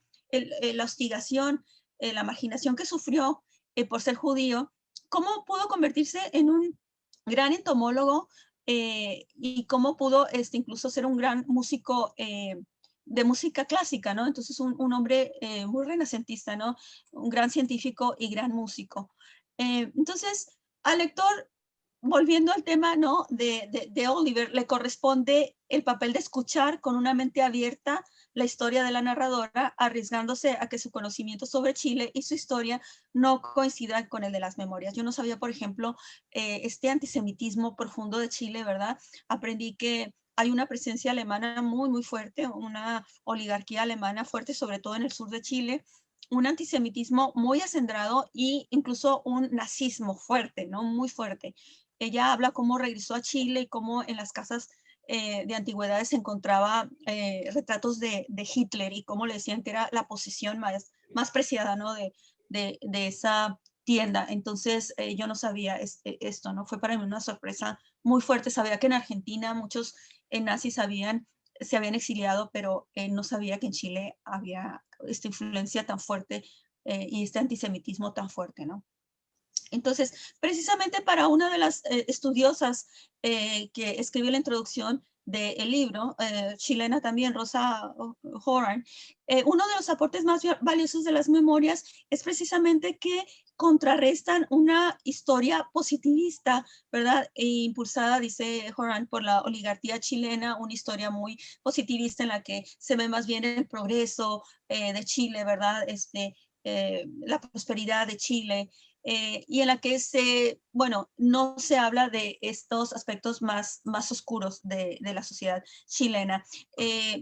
D: hostigación, la marginación que sufrió por ser judío, cómo pudo convertirse en un gran entomólogo y cómo pudo incluso ser un gran músico de música clásica, ¿no? Entonces un hombre muy renacentista, ¿no? Un gran científico y gran músico. Entonces, al lector, volviendo al tema, ¿no? de Oliver, le corresponde el papel de escuchar con una mente abierta la historia de la narradora, arriesgándose a que su conocimiento sobre Chile y su historia no coincidan con el de las memorias. Yo no sabía, por ejemplo, este antisemitismo profundo de Chile, ¿verdad? Aprendí que hay una presencia alemana muy, muy fuerte, una oligarquía alemana fuerte, sobre todo en el sur de Chile, un antisemitismo muy acendrado e incluso un nazismo fuerte, ¿no? Muy fuerte. Ella habla cómo regresó a Chile y cómo en las casas de antigüedades se encontraba retratos de Hitler y cómo le decían que era la posesión más preciada, ¿no? de esa tienda. Entonces yo no sabía esto, ¿no? Fue para mí una sorpresa muy fuerte. Sabía que en Argentina muchos nazis se habían exiliado, pero no sabía que en Chile había esta influencia tan fuerte y este antisemitismo tan fuerte, ¿no? Entonces, precisamente para una de las estudiosas que escribió la introducción del libro, chilena también, Rosa Horan, uno de los aportes más valiosos de las memorias es precisamente que contrarrestan una historia positivista, ¿verdad? E impulsada, dice Horan, por la oligarquía chilena, una historia muy positivista en la que se ve más bien el progreso de Chile, ¿verdad? La prosperidad de Chile. Y en la que no se habla de estos aspectos más oscuros de la sociedad chilena.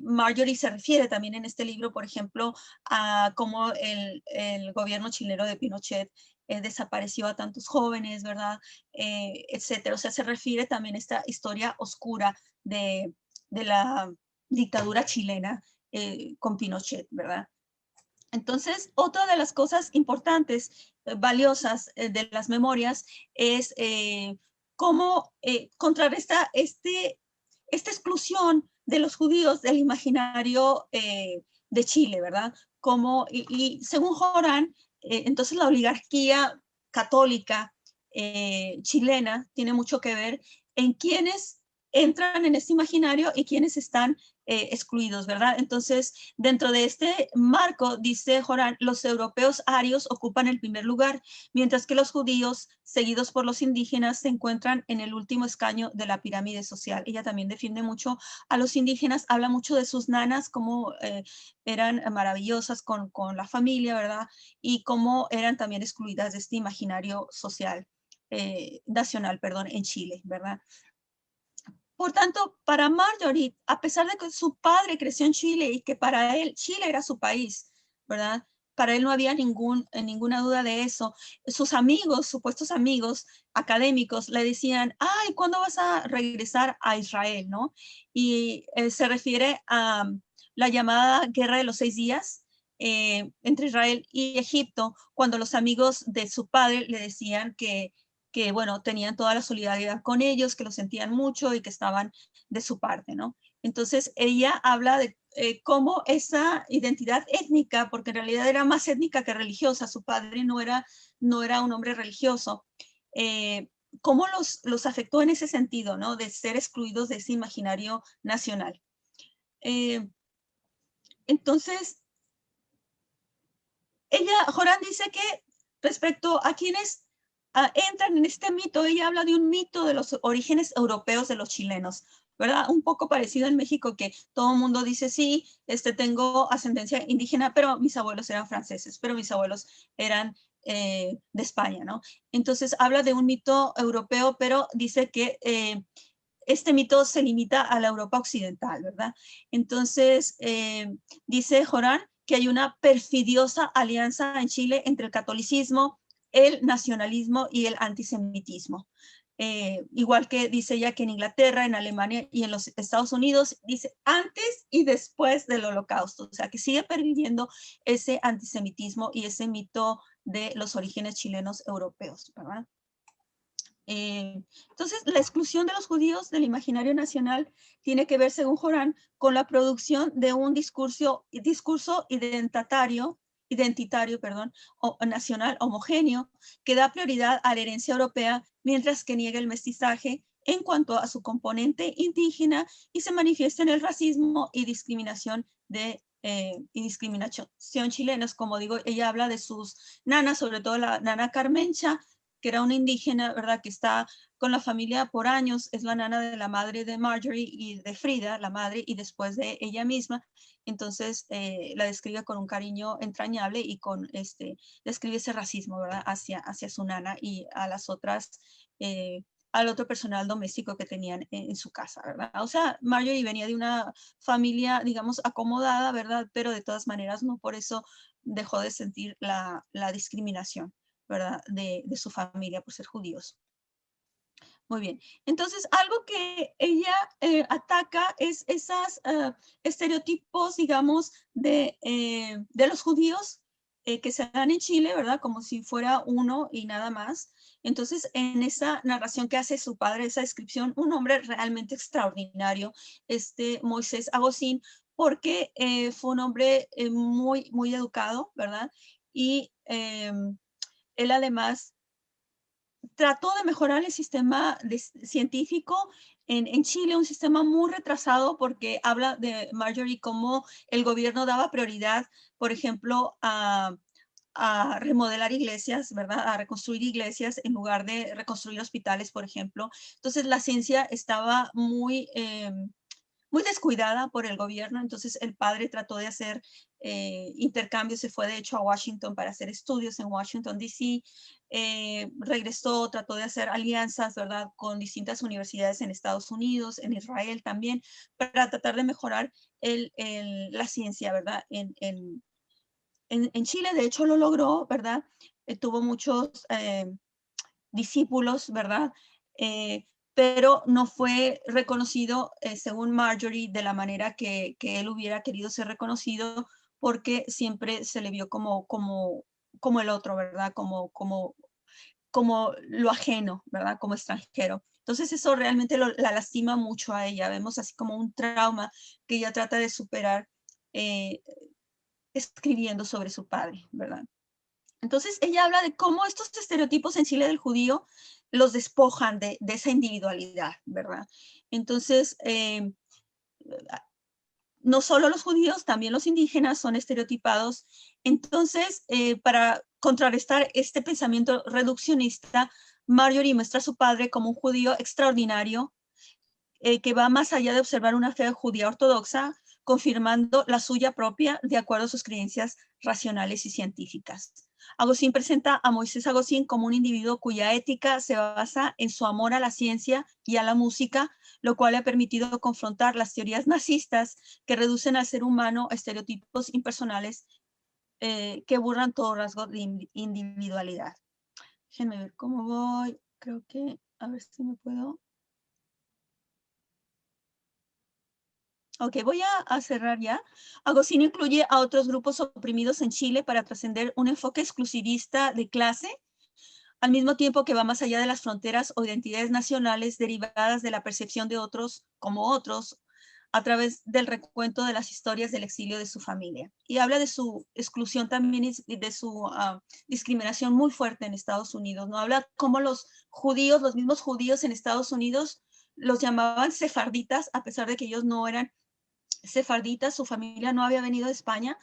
D: Marjorie se refiere también en este libro, por ejemplo, a cómo el gobierno chileno de Pinochet desapareció a tantos jóvenes, ¿verdad? Etcétera. O sea, se refiere también a esta historia oscura de la dictadura chilena con Pinochet, ¿verdad? Entonces, otra de las cosas importantes, valiosas de las memorias es cómo contrarresta esta exclusión de los judíos del imaginario de Chile, ¿verdad? Y según Horan, entonces la oligarquía católica chilena tiene mucho que ver en quiénes entran en este imaginario y quiénes están excluidos, ¿verdad? Entonces, dentro de este marco, dice Horan, los europeos arios ocupan el primer lugar, mientras que los judíos, seguidos por los indígenas, se encuentran en el último escaño de la pirámide social. Ella también defiende mucho a los indígenas, habla mucho de sus nanas, cómo eran maravillosas con la familia, ¿verdad? Y cómo eran también excluidas de este imaginario social, nacional, perdón, en Chile, ¿verdad? Por tanto, para Marjorie, a pesar de que su padre creció en Chile y que para él Chile era su país, ¿verdad? Para él no había ninguna duda de eso. Sus amigos, supuestos amigos académicos, le decían, ay, ¿cuándo vas a regresar a Israel? ¿No? Y se refiere a la llamada Guerra de los 6 días entre Israel y Egipto, cuando los amigos de su padre le decían que bueno, tenían toda la solidaridad con ellos, que lo sentían mucho y que estaban de su parte, ¿no? Entonces, ella habla de cómo esa identidad étnica, porque en realidad era más étnica que religiosa, su padre no era un hombre religioso, cómo los afectó en ese sentido, ¿no? De ser excluidos de ese imaginario nacional. Entonces, Horan dice que respecto a quienes entran en este mito, ella habla de un mito de los orígenes europeos de los chilenos. ¿verdad? Un poco parecido en México, que todo el mundo dice, sí, tengo ascendencia indígena, pero mis abuelos eran franceses, pero mis abuelos eran de España, ¿no? Entonces habla de un mito europeo, pero dice que este mito se limita a la Europa occidental, ¿verdad? Entonces, dice Jorán que hay una perfidiosa alianza en Chile entre el catolicismo, el nacionalismo y el antisemitismo. Igual que dice ella que en Inglaterra, en Alemania y en los Estados Unidos, dice antes y después del Holocausto, o sea que sigue perviviendo ese antisemitismo y ese mito de los orígenes chilenos europeos, ¿verdad? Entonces, la exclusión de los judíos del imaginario nacional tiene que ver, según Jorán, con la producción de un discurso identitario, nacional homogéneo, que da prioridad a la herencia europea, mientras que niega el mestizaje en cuanto a su componente indígena y se manifiesta en el racismo y discriminación chilenas. Como digo, ella habla de sus nanas, sobre todo la nana Carmencha, que era una indígena, ¿verdad? Que está con la familia por años, es la nana de la madre de Marjorie y de Frida, la madre, y después de ella misma. Entonces la describe con un cariño entrañable y describe ese racismo, ¿verdad? Hacia su nana y a las otras, al otro personal doméstico que tenían en su casa, ¿verdad? O sea, Marjorie venía de una familia, digamos, acomodada, ¿verdad? Pero de todas maneras, no por eso dejó de sentir la discriminación, ¿verdad? De su familia por ser judíos. Muy bien. Entonces, algo que ella ataca es esos estereotipos, digamos, de los judíos que se dan en Chile, ¿verdad? Como si fuera uno y nada más. Entonces, en esa narración que hace su padre, esa descripción, un hombre realmente extraordinario, Moisés Agosín, porque fue un hombre muy, muy educado, ¿verdad? Y él además trató de mejorar el sistema científico en Chile, un sistema muy retrasado, porque habla de Marjorie como el gobierno daba prioridad, por ejemplo, a remodelar iglesias, ¿verdad? A reconstruir iglesias en lugar de reconstruir hospitales, por ejemplo. Entonces la ciencia estaba muy descuidada por el gobierno, entonces el padre trató de hacer intercambios, se fue de hecho a Washington para hacer estudios en Washington, D.C., regresó, trató de hacer alianzas, ¿verdad?, con distintas universidades en Estados Unidos, en Israel también, para tratar de mejorar la ciencia, ¿verdad?, en Chile. De hecho lo logró, ¿verdad? Tuvo muchos discípulos, ¿verdad? Pero no fue reconocido, según Marjorie, de la manera que él hubiera querido ser reconocido, porque siempre se le vio como el otro, ¿verdad? Como lo ajeno, ¿verdad? Como extranjero. Entonces eso realmente la lastima mucho a ella. Vemos así como un trauma que ella trata de superar escribiendo sobre su padre, ¿verdad? Entonces ella habla de cómo estos estereotipos en Chile del judío los despojan de esa individualidad, ¿verdad? Entonces, no solo los judíos, también los indígenas son estereotipados. Entonces, para contrarrestar este pensamiento reduccionista, Marjorie muestra a su padre como un judío extraordinario, que va más allá de observar una fe judía ortodoxa, confirmando la suya propia de acuerdo a sus creencias racionales y científicas. Agustín presenta a Moisés Agustín como un individuo cuya ética se basa en su amor a la ciencia y a la música, lo cual le ha permitido confrontar las teorías nazistas que reducen al ser humano a estereotipos impersonales que burlan todo rasgo de individualidad. Déjenme ver cómo voy. Creo que, a ver si me puedo... Ok, voy a cerrar ya. Agostín incluye a otros grupos oprimidos en Chile para trascender un enfoque exclusivista de clase, al mismo tiempo que va más allá de las fronteras o identidades nacionales derivadas de la percepción de otros como otros, a través del recuento de las historias del exilio de su familia. Y habla de su exclusión también y de su discriminación muy fuerte en Estados Unidos, ¿no? Habla cómo los judíos, los mismos judíos en Estados Unidos, los llamaban sefarditas, a pesar de que ellos no eran sefarditas, su familia no había venido de España,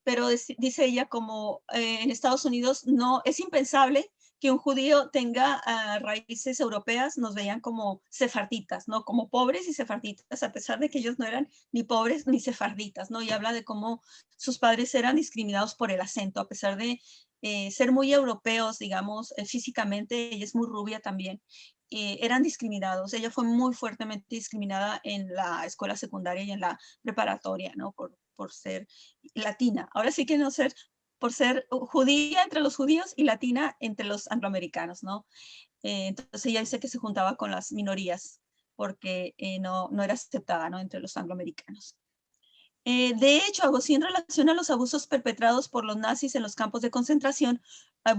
D: pero dice ella como en Estados Unidos no es impensable que un judío tenga raíces europeas, nos veían como sefarditas, ¿no? Como pobres y sefarditas, a pesar de que ellos no eran ni pobres ni sefarditas, ¿no? Y habla de cómo sus padres eran discriminados por el acento, a pesar de ser muy europeos, digamos, físicamente, ella es muy rubia también, eran discriminados. Ella fue muy fuertemente discriminada en la escuela secundaria y en la preparatoria, ¿no? Por ser latina. Ahora sí que no ser, por ser judía entre los judíos y latina entre los angloamericanos, ¿no? Entonces ella dice que se juntaba con las minorías porque no era aceptada, ¿no? Entre los angloamericanos. De hecho, Agustín relaciona los abusos perpetrados por los nazis en los campos de concentración,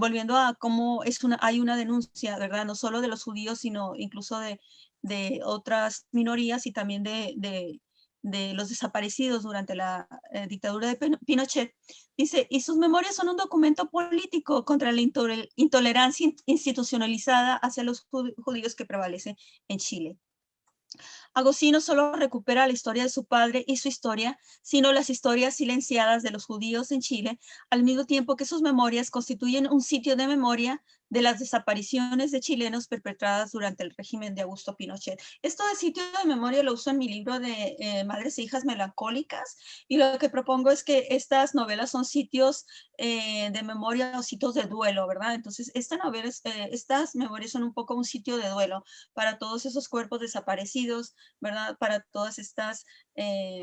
D: volviendo a cómo hay una denuncia, ¿verdad? No solo de los judíos, sino incluso de otras minorías y también de los desaparecidos durante la dictadura de Pinochet. Dice, y sus memorias son un documento político contra la intolerancia institucionalizada hacia los judíos que prevalece en Chile. Agustín no solo recupera la historia de su padre y su historia, sino las historias silenciadas de los judíos en Chile, al mismo tiempo que sus memorias constituyen un sitio de memoria de las desapariciones de chilenos perpetradas durante el régimen de Augusto Pinochet. Esto de sitio de memoria lo uso en mi libro de Madres e Hijas Melancólicas, y lo que propongo es que estas novelas son sitios de memoria o sitios de duelo, ¿verdad? Entonces, estas memorias son un poco un sitio de duelo para todos esos cuerpos desaparecidos, ¿verdad? Para todas estas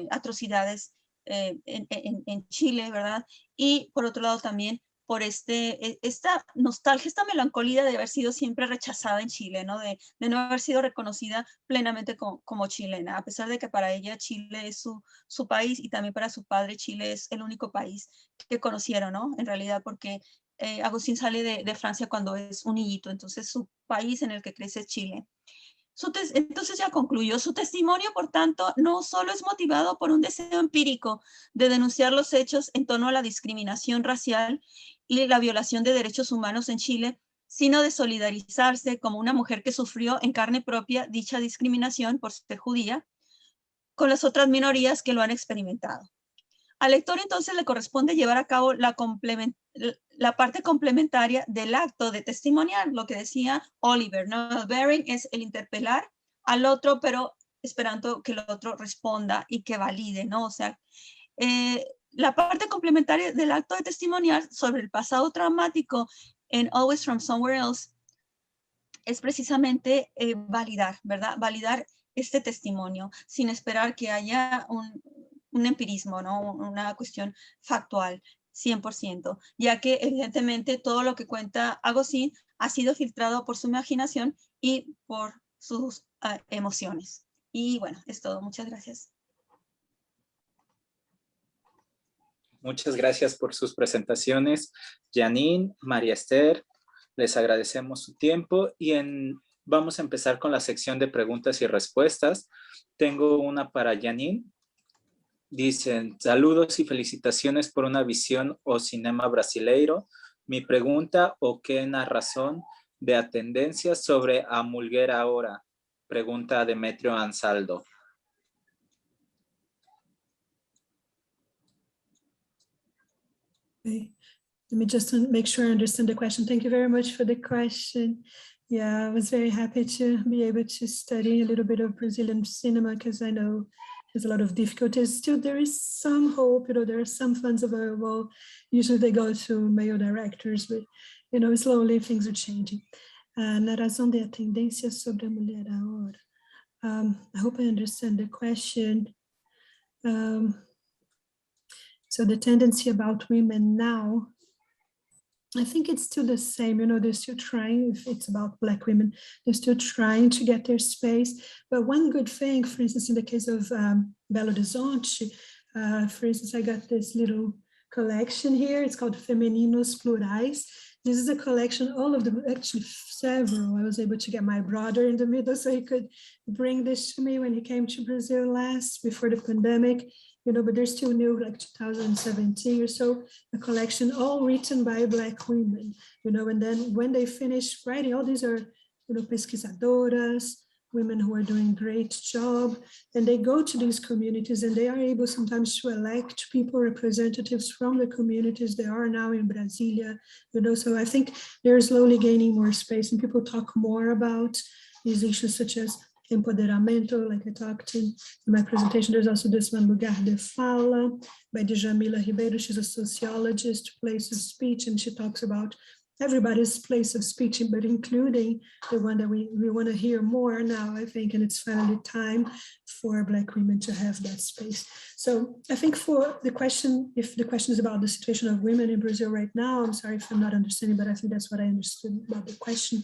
D: atrocidades en Chile, ¿verdad? Y por otro lado también por esta nostalgia, esta melancolía de haber sido siempre rechazada en Chile, ¿no? De no haber sido reconocida plenamente como chilena, a pesar de que para ella Chile es su país y también para su padre Chile es el único país que conocieron, ¿no? En realidad porque Agustín sale de Francia cuando es un niñito, entonces su país en el que crece es Chile. Entonces ya concluyó, su testimonio, por tanto, no solo es motivado por un deseo empírico de denunciar los hechos en torno a la discriminación racial y la violación de derechos humanos en Chile, sino de solidarizarse como una mujer que sufrió en carne propia dicha discriminación por ser judía con las otras minorías que lo han experimentado. Al lector entonces le corresponde llevar a cabo la parte complementaria del acto de testimoniar, lo que decía Oliver, ¿no? El bearing es el interpelar al otro, pero esperando que el otro responda y que valide, ¿no? O sea, la parte complementaria del acto de testimoniar sobre el pasado traumático en Always from Somewhere Else es precisamente validar, ¿verdad? Validar este testimonio sin esperar que haya un empirismo, ¿no? Una cuestión factual, 100%, ya que evidentemente todo lo que cuenta Agustín ha sido filtrado por su imaginación y por sus emociones. Y bueno, es todo. Muchas gracias.
B: Muchas gracias por sus presentaciones, Janine, María Esther. Les agradecemos su tiempo y vamos a empezar con la sección de preguntas y respuestas. Tengo una para Janine. Dicen, saludos y felicitaciones por una visión o cinema brasileiro. Mi pregunta, ¿o qué narración de a tendencia sobre a mulher ahora? Pregunta Demetrio Ansaldo.
C: Okay. Let me just make sure I understand the question. Thank you very much for the question. Yeah, I was very happy to be able to study a little bit of Brazilian cinema because I know there's a lot of difficulties. Still, there is some hope, there are some funds available. Usually they go to male directors, but, slowly things are changing. Narração de a tendência sobre a mulher agora. I hope I understand the question. So the tendency about women now, I think it's still the same, they're still trying, if it's about Black women, they're still trying to get their space. But one good thing, for instance, in the case of Belo Horizonte, for instance, I got this little collection here. It's called Femininos Plurais. This is a collection, all of them, actually several. I was able to get my brother in the middle so he could bring this to me when he came to Brazil last, before the pandemic. But they're still new, like 2017 or so, a collection all written by Black women, and then when they finish writing, all these are, pesquisadoras, women who are doing great job, and they go to these communities and they are able sometimes to elect people, representatives from the communities. They are now in Brasilia, you know, so I think they're slowly gaining more space and people talk more about these issues such as empoderamento, like I talked in my presentation. There's also this one, Lugar de Fala, by Djamila Ribeiro. She's a sociologist, place of speech, and she talks about everybody's place of speech, but including the one that we want to hear more now, I think, and it's finally time for Black women to have that space. So I think for the question, if the question is about the situation of women in Brazil right now, I'm sorry if I'm not understanding, but I think that's what I understood about the question.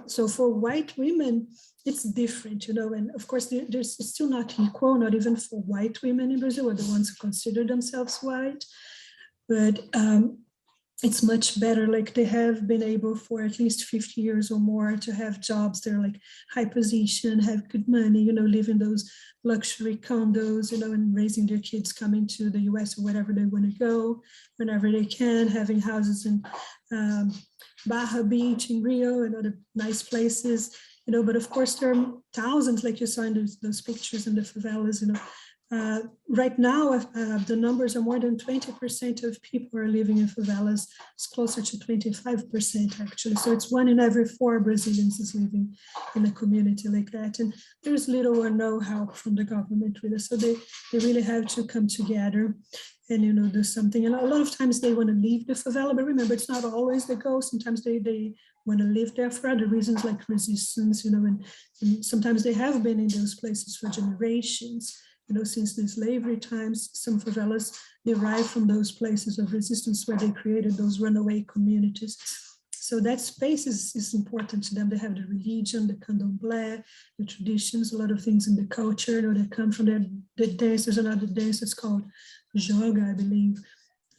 C: So for white women, it's different, you know, and of course there's still not equal, not even for white women in Brazil, or the ones who consider themselves white, but it's much better. Like they have been able for at least 50 years or more to have jobs. They're like high position, have good money, you know, live in those luxury condos, you know, and raising their kids, coming to the US or wherever they want to go, whenever they can, having houses in Barra Beach in Rio and other nice places, you know, but of course there are thousands, like you saw in those pictures in the favelas, you know. Right now, the numbers are more than 20% of people are living in favelas. It's closer to 25% actually. So it's 1 in every 4 Brazilians is living in a community like that. And there's little or no help from the government with it. So they really have to come together and, you know, do something. And a lot of times they want to leave the favela, but remember, it's not always the goal. Sometimes they want to live there for other reasons like resistance, you know, and sometimes they have been in those places for generations. You know, since the slavery times, some favelas derive from those places of resistance where they created those runaway communities. So that space is important to them. They have the religion, the candomblé, the traditions, a lot of things in the culture, you know, that come from the dance. There's another dance that's called joga, I believe.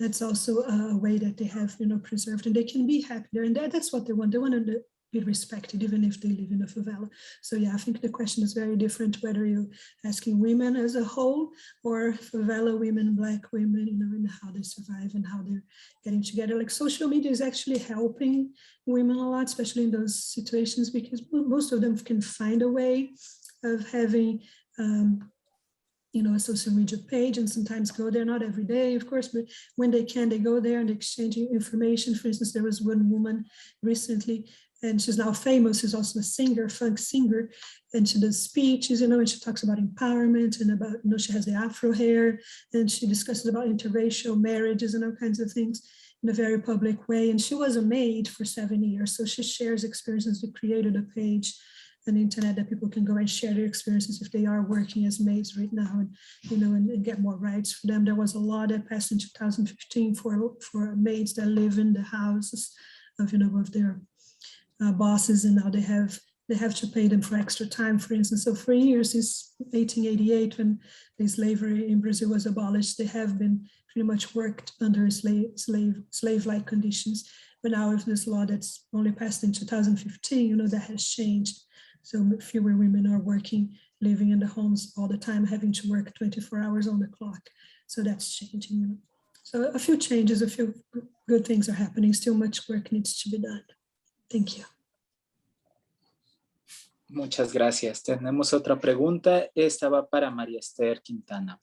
C: That's also a way that they have, you know, preserved, and they can be happy there. And that's what they want. They want to be respected, even if they live in a favela. So yeah, I think the question is very different, whether you're asking women as a whole or favela women, Black women, you know, and how they survive and how they're getting together. Like social media is actually helping women a lot, especially in those situations, because most of them can find a way of having you know, a social media page and sometimes go there, not every day, of course, but when they can, they go there and exchange information. For instance, there was one woman recently, and she's now famous. She's also a singer, funk singer, and she does speeches, you know, and she talks about empowerment and about, you know, she has the Afro hair, and she discusses about interracial marriages and all kinds of things in a very public way. And she was a maid for 7 years, so she shares experiences. We created a page on the internet that people can go and share their experiences if they are working as maids right now, and, you know, and get more rights for them. There was a law that passed in 2015 for maids that live in the houses of, you know, of their bosses, and now they have to pay them for extra time, for instance. So for years, since 1888, when the slavery in Brazil was abolished, they have been pretty much worked under slave-like conditions. But now with this law that's only passed in 2015, you know, that has changed. So fewer women are working, living in the homes all the time, having to work 24 hours on the clock. So that's changing, you know. So a few changes, a few good things are happening. Still much work needs to be done. Thank you.
B: Muchas gracias. Tenemos otra pregunta. Esta va para María Esther Quintana.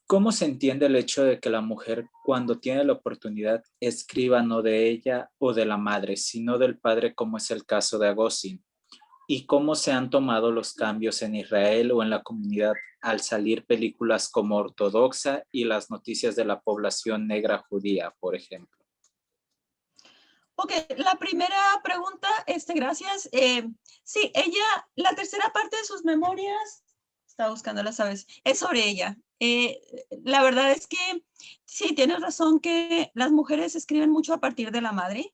B: ¿Cómo se entiende el hecho de que la mujer, cuando tiene la oportunidad, escriba no de ella o de la madre, sino del padre, como es el caso de Agosin? ¿Y cómo se han tomado los cambios en Israel o en la comunidad al salir películas como Ortodoxa y las noticias de la población negra judía, por ejemplo?
D: Ok, la primera pregunta, gracias. Sí, ella, la tercera parte de sus memorias, estaba buscándolas, ¿sabes? Es sobre ella. La verdad es que sí, tienes razón que las mujeres escriben mucho a partir de la madre.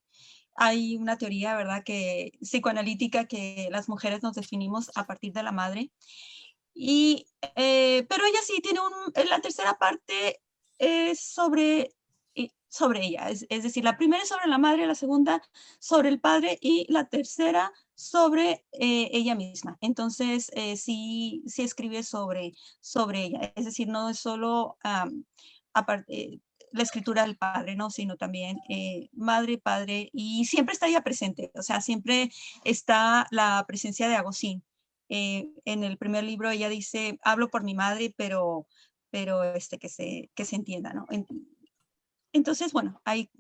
D: Hay una teoría, ¿verdad?, que psicoanalítica, que las mujeres nos definimos a partir de la madre. Pero ella sí tiene la tercera parte es sobre ella. Es decir, la primera es sobre la madre, la segunda sobre el padre y la tercera sobre ella misma. Entonces, sí escribe sobre ella. Es decir, no es solo la escritura del padre, ¿no? Sino también madre, padre, y siempre está ella presente, o sea, siempre está la presencia de Agustín. En el primer libro ella dice, hablo por mi madre, pero que se entienda, ¿no? Entonces, bueno, ahí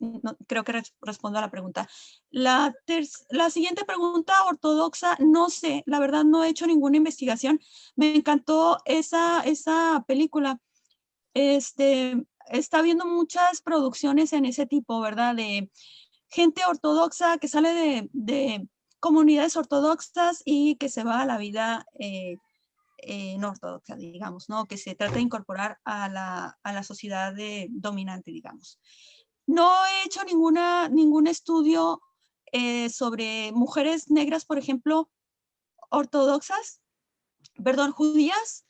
D: creo que respondo a la pregunta. La siguiente pregunta ortodoxa, no sé, la verdad no he hecho ninguna investigación. Me encantó esa película. Está viendo muchas producciones en ese tipo, ¿verdad? De gente ortodoxa que sale de comunidades ortodoxas y que se va a la vida no ortodoxa, digamos, ¿no? Que se trata de incorporar a la sociedad dominante, digamos. No he hecho ningún estudio sobre mujeres negras, por ejemplo, ortodoxas, perdón, judías,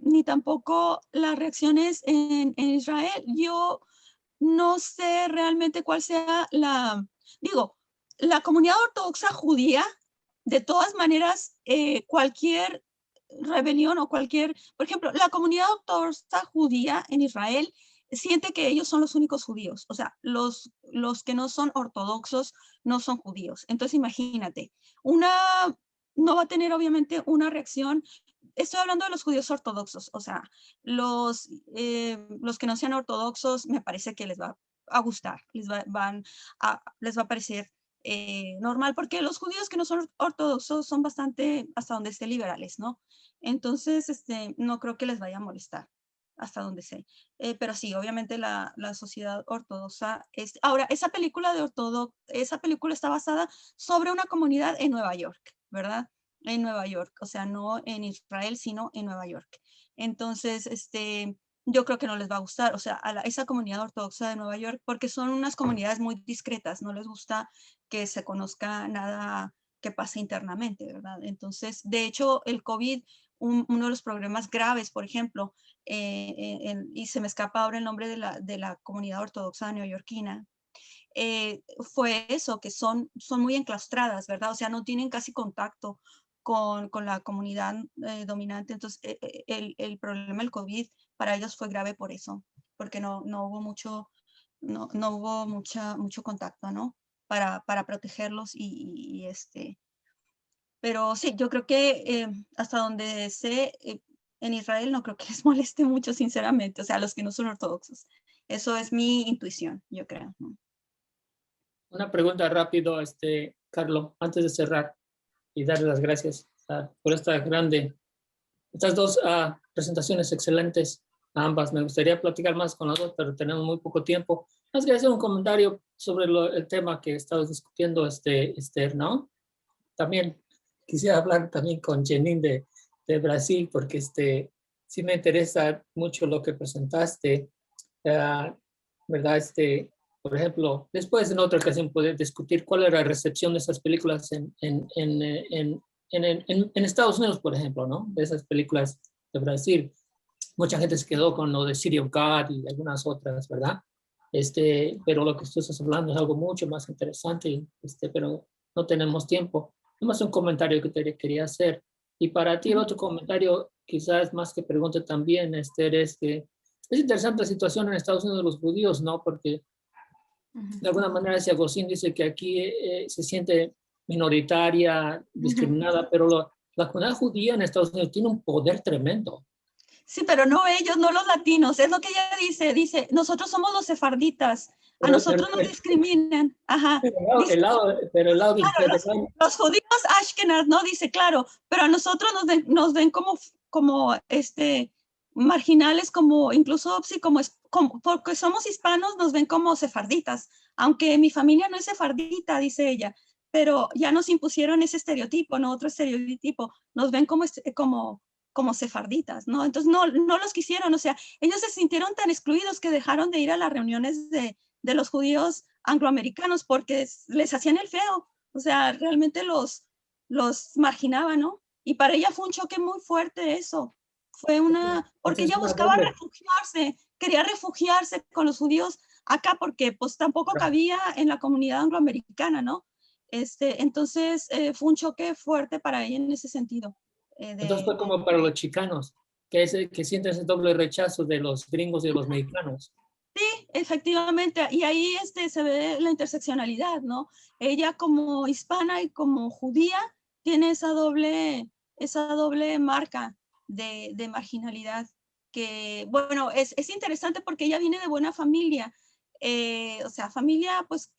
D: ni tampoco las reacciones en Israel. Yo no sé realmente cuál sea digo, la comunidad ortodoxa judía, de todas maneras, cualquier rebelión o cualquier, por ejemplo, la comunidad ortodoxa judía en Israel siente que ellos son los únicos judíos, o sea, los que no son ortodoxos no son judíos. Entonces, imagínate, no va a tener obviamente una reacción. Estoy hablando de los judíos ortodoxos, o sea, los que no sean ortodoxos me parece que les va a gustar, les va a parecer normal, porque los judíos que no son ortodoxos son bastante, hasta donde esté, liberales, ¿no? Entonces, no creo que les vaya a molestar, hasta donde sé. Pero sí, obviamente la sociedad ortodoxa es... Ahora, esa película está basada sobre una comunidad en Nueva York, ¿verdad? En Nueva York, o sea, no en Israel, sino en Nueva York. Entonces, yo creo que no les va a gustar, o sea, esa comunidad ortodoxa de Nueva York, porque son unas comunidades muy discretas, no les gusta que se conozca nada que pase internamente, ¿verdad? Entonces, de hecho, el COVID, uno de los problemas graves, por ejemplo, y se me escapa ahora el nombre de la comunidad ortodoxa neoyorquina, fue eso, que son muy enclaustradas, ¿verdad? O sea, no tienen casi contacto con la comunidad dominante. Entonces, el problema del COVID para ellos fue grave por eso, porque no hubo mucho contacto, ¿no? Para protegerlos pero sí, yo creo que hasta donde sé, en Israel no creo que les moleste mucho, sinceramente, o sea, los que no son ortodoxos. Eso es mi intuición, yo creo, ¿no?
A: Una pregunta rápido, Carlos, antes de cerrar y darle las gracias por estas dos presentaciones excelentes, a ambas. Me gustaría platicar más con las dos, pero tenemos muy poco tiempo. Más que hacer un comentario sobre el tema que estabas discutiendo, Esther, ¿no? También quisiera hablar también con Janine de Brasil, porque sí me interesa mucho lo que presentaste, ¿verdad? Por ejemplo, después en otra ocasión poder discutir cuál era la recepción de esas películas en Estados Unidos, por ejemplo, ¿no? De esas películas de Brasil. Mucha gente se quedó con lo de City of God y algunas otras, ¿verdad? Pero lo que tú estás hablando es algo mucho más interesante, pero no tenemos tiempo. Nomás un comentario que te quería hacer. Y para ti el otro comentario, quizás más que pregunta también, Esther, es que es interesante la situación en Estados Unidos de los judíos, ¿no? Porque de alguna manera ese Agustín dice que aquí se siente minoritaria, discriminada, pero la comunidad judía en Estados Unidos tiene un poder tremendo.
D: Sí, pero no ellos, no los latinos. Es lo que ella dice, nosotros somos los sefarditas, a nosotros nos discriminan. Ajá.
A: Pero el lado
D: claro, los judíos Ashkenaz, ¿no? Dice, claro, pero a nosotros nos ven como marginales, como incluso sí, como porque somos hispanos, nos ven como sefarditas, aunque mi familia no es sefardita, dice ella, pero ya nos impusieron ese estereotipo, ¿no? Otro estereotipo, nos ven como sefarditas, ¿no? Entonces no los quisieron, o sea, ellos se sintieron tan excluidos que dejaron de ir a las reuniones de los judíos angloamericanos porque les hacían el feo, o sea, realmente los marginaban, ¿no? Y para ella fue un choque muy fuerte eso, porque ella buscaba refugiarse, quería refugiarse con los judíos acá porque pues tampoco cabía en la comunidad angloamericana, ¿no? Entonces fue un choque fuerte para ella en ese sentido.
A: Entonces fue como para los chicanos, que sienten ese doble rechazo de los gringos y de los mexicanos.
D: Sí, efectivamente, y ahí se ve la interseccionalidad, ¿no? Ella como hispana y como judía tiene esa doble marca de marginalidad, que, bueno, es interesante porque ella viene de buena familia, o sea, familia pues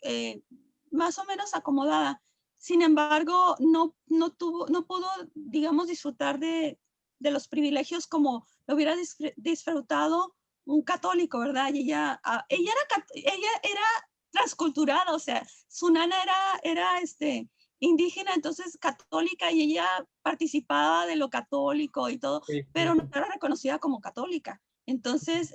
D: más o menos acomodada. Sin embargo, no pudo, digamos, disfrutar de los privilegios como lo hubiera disfrutado un católico, ¿verdad? Y ella era transculturada, o sea, su nana era indígena, entonces católica, y ella participaba de lo católico y todo,
A: Sí,
D: pero
A: sí.
D: no era reconocida como católica. Entonces,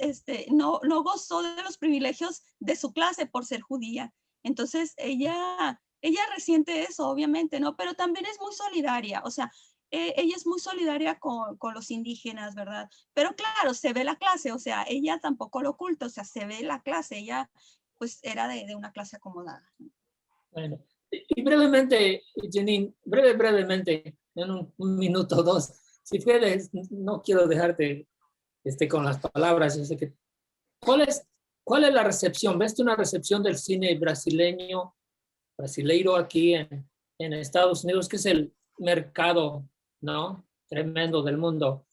D: no gozó de los privilegios de su clase por ser judía. Entonces, ella resiente eso, obviamente, ¿no? Pero también es muy solidaria, o sea, ella es muy solidaria con los indígenas, ¿verdad? Pero claro, se ve la clase, o sea, ella tampoco lo oculta, o sea, se ve la clase, ella pues era de una clase acomodada.
A: Bueno, y brevemente, Janine, brevemente, en un minuto o dos, si puedes, no quiero dejarte con las palabras, yo sé que, ¿cuál es la recepción? ¿Ves tú una recepción del cine brasileiro aquí en Estados Unidos, que es el mercado, ¿no? Tremendo del mundo?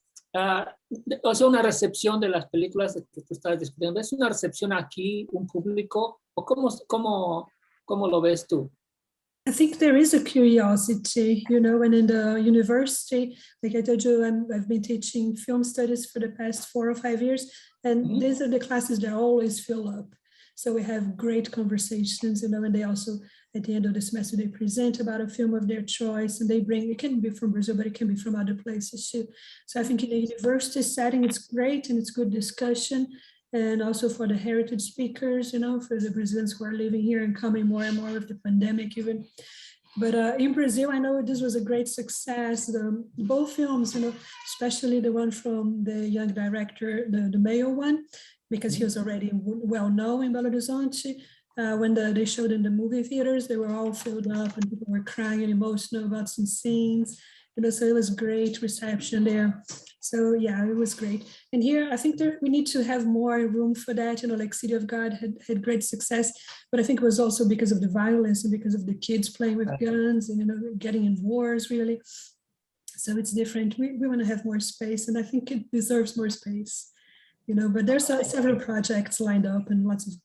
A: O sea, una recepción de las películas que tú estás discutiendo, ¿es una recepción aquí, un público? ¿O cómo lo ves tú?
C: I think there is a curiosity, you know, and in the university, like I told you, I've been teaching film studies for the past 4 or 5 years, and these are the classes that always fill up. So we have great conversations, you know, and they also, at the end of the semester, they present about a film of their choice, and they bring, it can be from Brazil, but it can be from other places too. So I think in a university setting, it's great, and it's good discussion. And also for the heritage speakers, you know, for the Brazilians who are living here and coming more and more with the pandemic even. But in Brazil, I know this was a great success. Both films, you know, especially the one from the young director, the male one, because he was already well known in Belo Horizonte. When they showed in the movie theaters, they were all filled up and people were crying and emotional about some scenes. You know, so it was great reception there. So yeah, it was great. And here, I think we need to have more room for that. You know, like City of God had great success, but I think it was also because of the violence and because of the kids playing with guns and, you know, getting in wars really. So it's different. We want to have more space, and I think it deserves more space. You know, but there's several projects lined up and lots of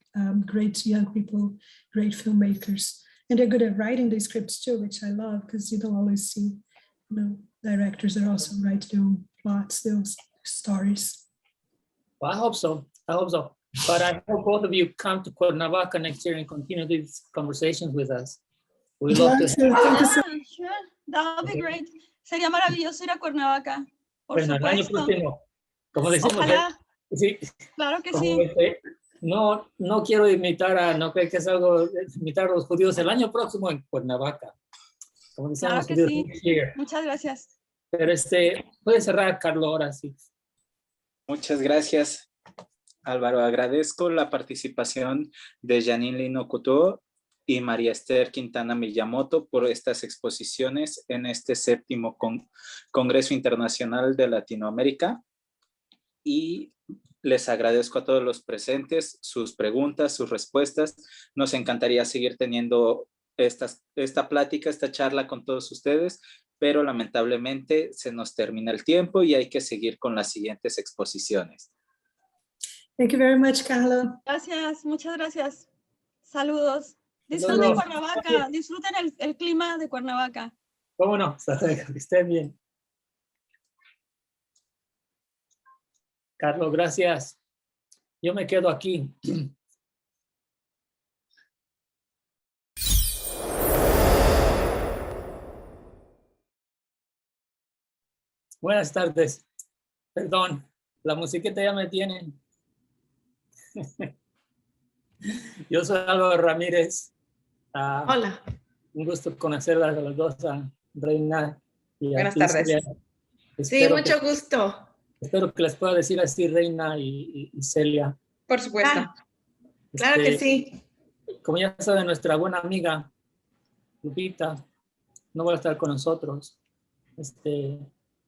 C: great young people, great filmmakers, and they're good at writing the scripts too, which I love because you don't always see, you know, directors that also write their own plots, their own stories.
A: Well, I hope so. But I hope both of you come to Cuernavaca next year and continue these conversations with us. We love to.
C: Thank you so
D: Sure, that would be great. Sería maravilloso ir a Cuernavaca, por
A: Bueno, el año
D: supuesto.
A: próximo, como decimos,
D: Ojalá,
A: sí,
D: claro que
A: como
D: sí.
A: no quiero no creo que es algo, imitar a los judíos el año próximo en Cuernavaca. Como decían
D: Claro
A: los
D: que
A: judíos,
D: sí.
A: next year.
D: Muchas gracias.
A: Pero puede cerrar, Carlos, ahora sí.
B: Muchas gracias, Álvaro. Agradezco la participación de Janine Lino Couture y María Esther Quintana Miyamoto por estas exposiciones en este 7º Congreso Internacional de Latinoamérica. Y les agradezco a todos los presentes sus preguntas, sus respuestas. Nos encantaría seguir teniendo esta plática, esta charla con todos ustedes, pero lamentablemente se nos termina el tiempo y hay que seguir con las siguientes exposiciones.
C: Thank you very much, Carla.
D: Gracias, muchas gracias. Saludos. Disfruten Cuernavaca, disfruten el clima de Cuernavaca.
A: ¿Cómo no? Que estén bien. Carlos, gracias. Yo me quedo aquí. Buenas tardes. Perdón, la musiquita ya me tiene. Yo soy Álvaro Ramírez.
E: Hola.
A: Un gusto conocerlas a las dos, a Reina y a
E: Buenas
A: ti,
E: tardes.
A: Celia.
E: Sí, mucho gusto.
A: Espero que les pueda decir así Reina y Celia.
E: Por supuesto. Claro que sí.
A: Como ya saben, nuestra buena amiga Lupita no va a estar con nosotros.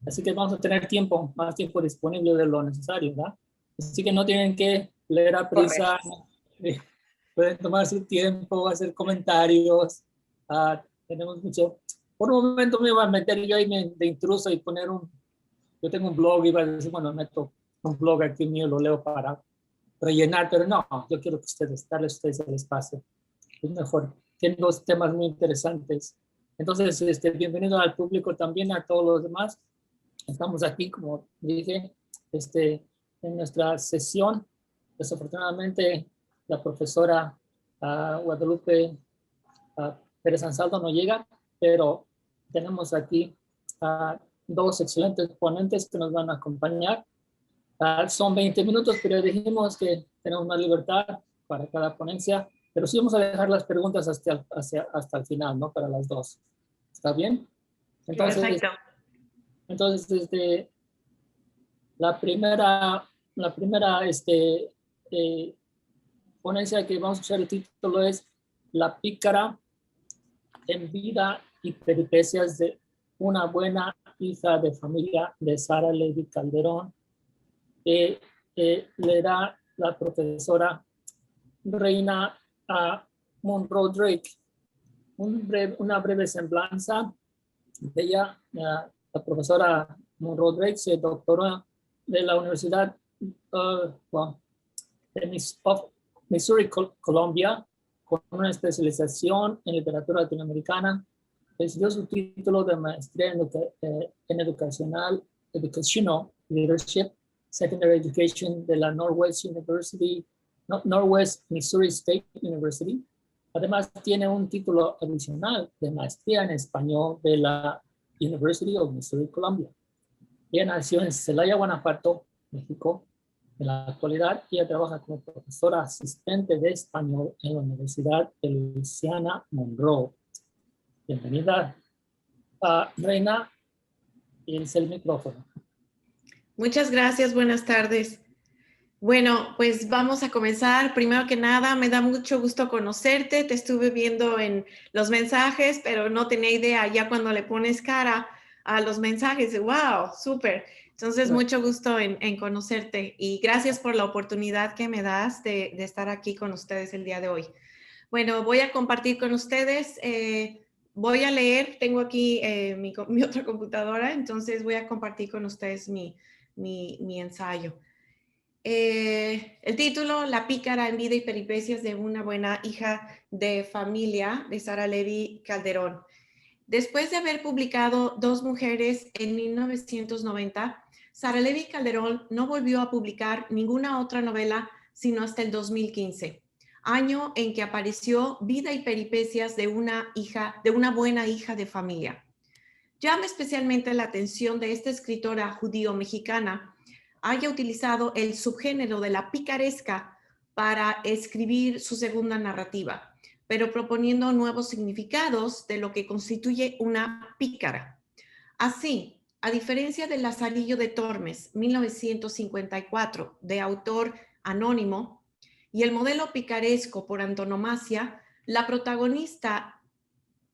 A: Así que vamos a tener más tiempo disponible de lo necesario, ¿verdad? Así que no tienen que leer a prisa, pueden tomar su tiempo, hacer comentarios. Tenemos mucho. Por un momento me iba a meter yo ahí de intruso y poner yo tengo un blog, iba a decir, bueno, meto un blog aquí mío, lo leo para rellenar, pero no, yo quiero que darles a ustedes el espacio. Es mejor. Tienen dos temas muy interesantes. Entonces, bienvenido al público también, a todos los demás. Estamos aquí, como dije, en nuestra sesión. Desafortunadamente, la profesora Guadalupe Pérez Ansaldo no llega, pero tenemos aquí dos excelentes ponentes que nos van a acompañar. Son 20 minutos, pero dijimos que tenemos más libertad para cada ponencia, pero sí vamos a dejar las preguntas hasta el final, ¿no? Para las dos. ¿Está bien?
E: Perfecto.
A: Entonces, la primera ponencia que vamos a usar, el título es La pícara en vida y peripecias de una buena hija de familia, de Sara Levy Calderón. Leerá la profesora Reina Monroe Drake. Una breve semblanza de ella. La profesora Monroe Drake se doctoró de la Universidad de Missouri, Columbia, con una especialización en literatura latinoamericana. Recibió su título de maestría en Educational Leadership, Secondary Education de la Northwest Missouri State University. Además, tiene un título adicional de maestría en español de la University of Missouri, Columbia. Ella nació en Celaya, Guanajuato, México. En la actualidad, ella trabaja como profesora asistente de español en la Universidad de Louisiana Monroe. Bienvenida, Reina. Tienes el micrófono.
E: Muchas gracias, buenas tardes. Bueno, pues vamos a comenzar. Primero que nada, me da mucho gusto conocerte. Te estuve viendo en los mensajes, pero no tenía idea. Ya cuando le pones cara a los mensajes, wow, súper. Entonces, mucho gusto en conocerte y gracias por la oportunidad que me das de estar aquí con ustedes el día de hoy. Bueno, voy a compartir con ustedes. Voy a leer, tengo aquí mi otra computadora, entonces voy a compartir con ustedes mi ensayo. El título, La pícara en vida y peripecias de una buena hija de familia, de Sara Levy Calderón. Después de haber publicado Dos mujeres en 1990, Sara Levy Calderón no volvió a publicar ninguna otra novela sino hasta el 2015, año en que apareció Vida y peripecias de una buena hija de familia. Llama especialmente la atención de esta escritora judío-mexicana haya utilizado el subgénero de la picaresca para escribir su segunda narrativa, pero proponiendo nuevos significados de lo que constituye una pícara. Así, a diferencia de Lazarillo de Tormes, 1954, de autor anónimo, y el modelo picaresco por antonomasia, la protagonista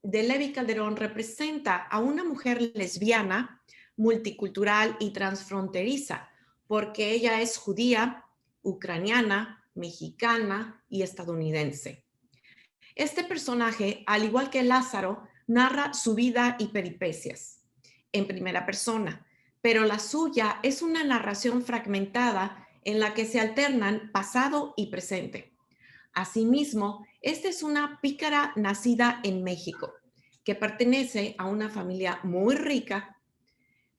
E: de Levy Calderón representa a una mujer lesbiana, multicultural y transfronteriza, porque ella es judía, ucraniana, mexicana y estadounidense. Este personaje, al igual que Lázaro, narra su vida y peripecias en primera persona, pero la suya es una narración fragmentada en la que se alternan pasado y presente. Asimismo, esta es una pícara nacida en México, que pertenece a una familia muy rica,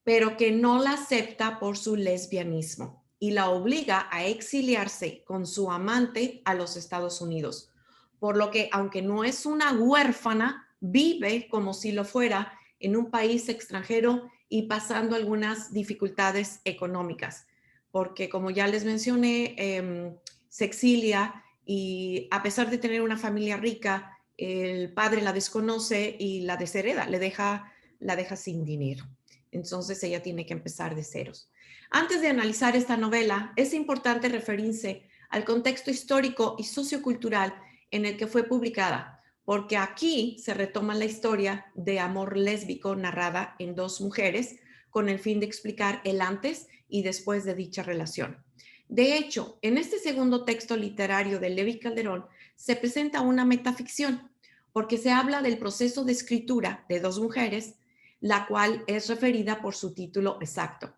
E: pero que no la acepta por su lesbianismo y la obliga a exiliarse con su amante a los Estados Unidos. Por lo que, aunque no es una huérfana, vive como si lo fuera en un país extranjero y pasando algunas dificultades económicas. Porque, como ya les mencioné, se exilia y a pesar de tener una familia rica, el padre la desconoce y la deshereda, la deja sin dinero. Entonces ella tiene que empezar de ceros. Antes de analizar esta novela, es importante referirse al contexto histórico y sociocultural en el que fue publicada, porque aquí se retoma la historia de amor lésbico narrada en dos mujeres con el fin de explicar el antes y después de dicha relación. De hecho, en este segundo texto literario de Levi Calderón se presenta una metaficción, porque se habla del proceso de escritura de dos mujeres, la cual es referida por su título exacto.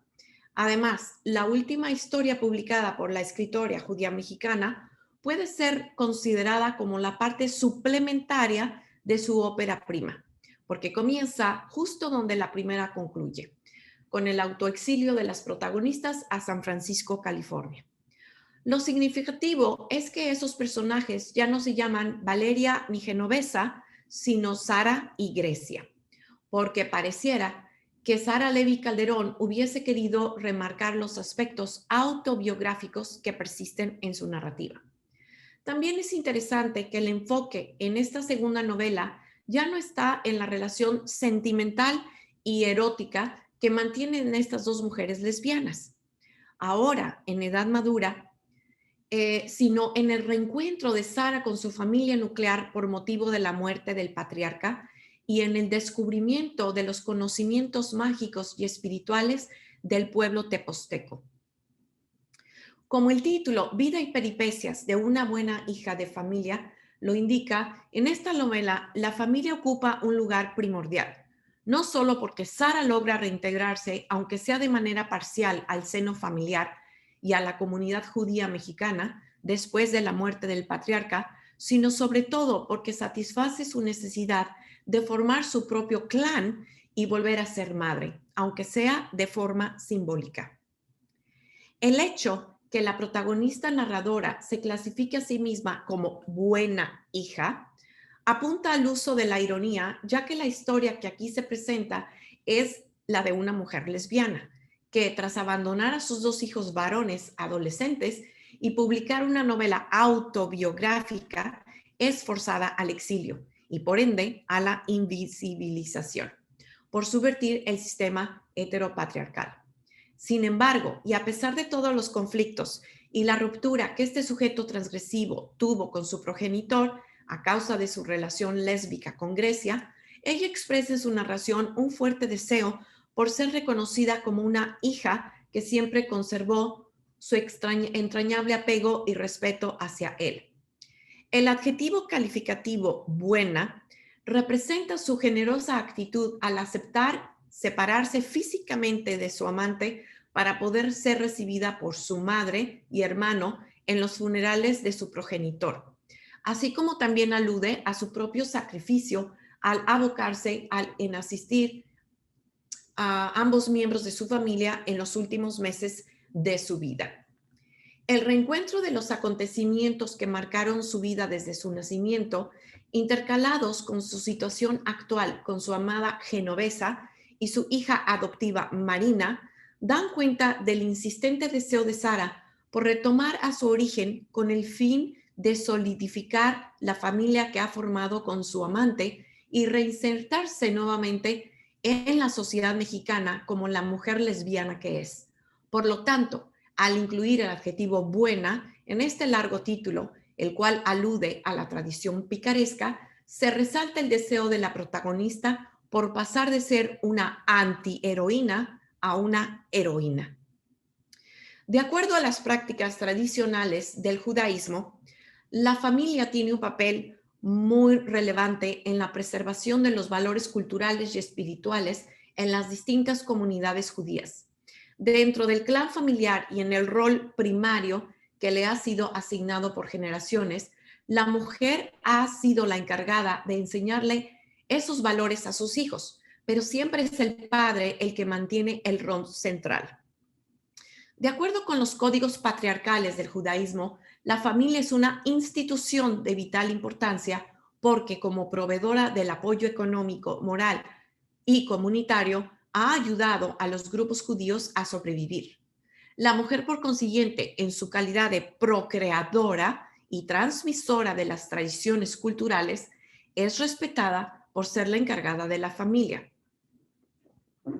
E: Además, la última historia publicada por la escritora judía mexicana puede ser considerada como la parte suplementaria de su ópera prima, porque comienza justo donde la primera concluye, con el autoexilio de las protagonistas a San Francisco, California. Lo significativo es que esos personajes ya no se llaman Valeria ni Genovesa, sino Sara y Grecia, porque pareciera que Sara Levi Calderón hubiese querido remarcar los aspectos autobiográficos que persisten en su narrativa. También es interesante que el enfoque en esta segunda novela ya no está en la relación sentimental y erótica que mantienen estas dos mujeres lesbianas. Ahora, en edad madura, sino en el reencuentro de Sara con su familia nuclear por motivo de la muerte del patriarca y en el descubrimiento de los conocimientos mágicos y espirituales del pueblo teposteco. Como el título Vida y peripecias de una buena hija de familia lo indica, en esta novela la familia ocupa un lugar primordial, no solo porque Sara logra reintegrarse, aunque sea de manera parcial, al seno familiar y a la comunidad judía mexicana después de la muerte del patriarca, sino sobre todo porque satisface su necesidad de formar su propio clan y volver a ser madre, aunque sea de forma simbólica. El hecho que la protagonista narradora se clasifique a sí misma como buena hija apunta al uso de la ironía, ya que la historia que aquí se presenta es la de una mujer lesbiana, que tras abandonar a sus dos hijos varones adolescentes y publicar una novela autobiográfica, es forzada al exilio y por ende a la invisibilización, por subvertir el sistema heteropatriarcal. Sin embargo, y a pesar de todos los conflictos y la ruptura que este sujeto transgresivo tuvo con su progenitor a causa de su relación lésbica con Grecia, ella expresa en su narración un fuerte deseo por ser reconocida como una hija que siempre conservó su entrañable apego y respeto hacia él. El adjetivo calificativo buena representa su generosa actitud al aceptar separarse físicamente de su amante para poder ser recibida por su madre y hermano en los funerales de su progenitor, así como también alude a su propio sacrificio al abocarse en asistir a ambos miembros de su familia en los últimos meses de su vida. El reencuentro de los acontecimientos que marcaron su vida desde su nacimiento, intercalados con su situación actual con su amada Genovesa y su hija adoptiva Marina, dan cuenta del insistente deseo de Sara por retomar a su origen con el fin de solidificar la familia que ha formado con su amante y reinsertarse nuevamente en la sociedad mexicana como la mujer lesbiana que es. Por lo tanto, al incluir el adjetivo buena en este largo título, el cual alude a la tradición picaresca, se resalta el deseo de la protagonista por pasar de ser una antiheroína a una heroína. De acuerdo a las prácticas tradicionales del judaísmo, la familia tiene un papel muy relevante en la preservación de los valores culturales y espirituales en las distintas comunidades judías. Dentro del clan familiar y en el rol primario que le ha sido asignado por generaciones, la mujer ha sido la encargada de enseñarle esos valores a sus hijos, pero siempre es el padre el que mantiene el rol central. De acuerdo con los códigos patriarcales del judaísmo, la familia es una institución de vital importancia porque como proveedora del apoyo económico, moral y comunitario, ha ayudado a los grupos judíos a sobrevivir. La mujer, por consiguiente, en su calidad de procreadora y transmisora de las tradiciones culturales, es respetada por ser la encargada de la familia.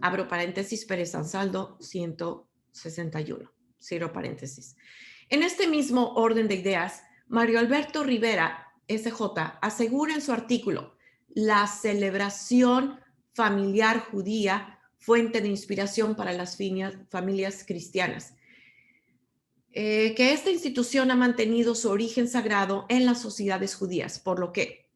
E: Abro paréntesis, Pérez Ansaldo, 161, cierro paréntesis. En este mismo orden de ideas, Mario Alberto Rivera, SJ, asegura en su artículo La celebración familiar judía, fuente de inspiración para las familias cristianas. que esta institución ha mantenido su origen sagrado en las sociedades judías, por lo que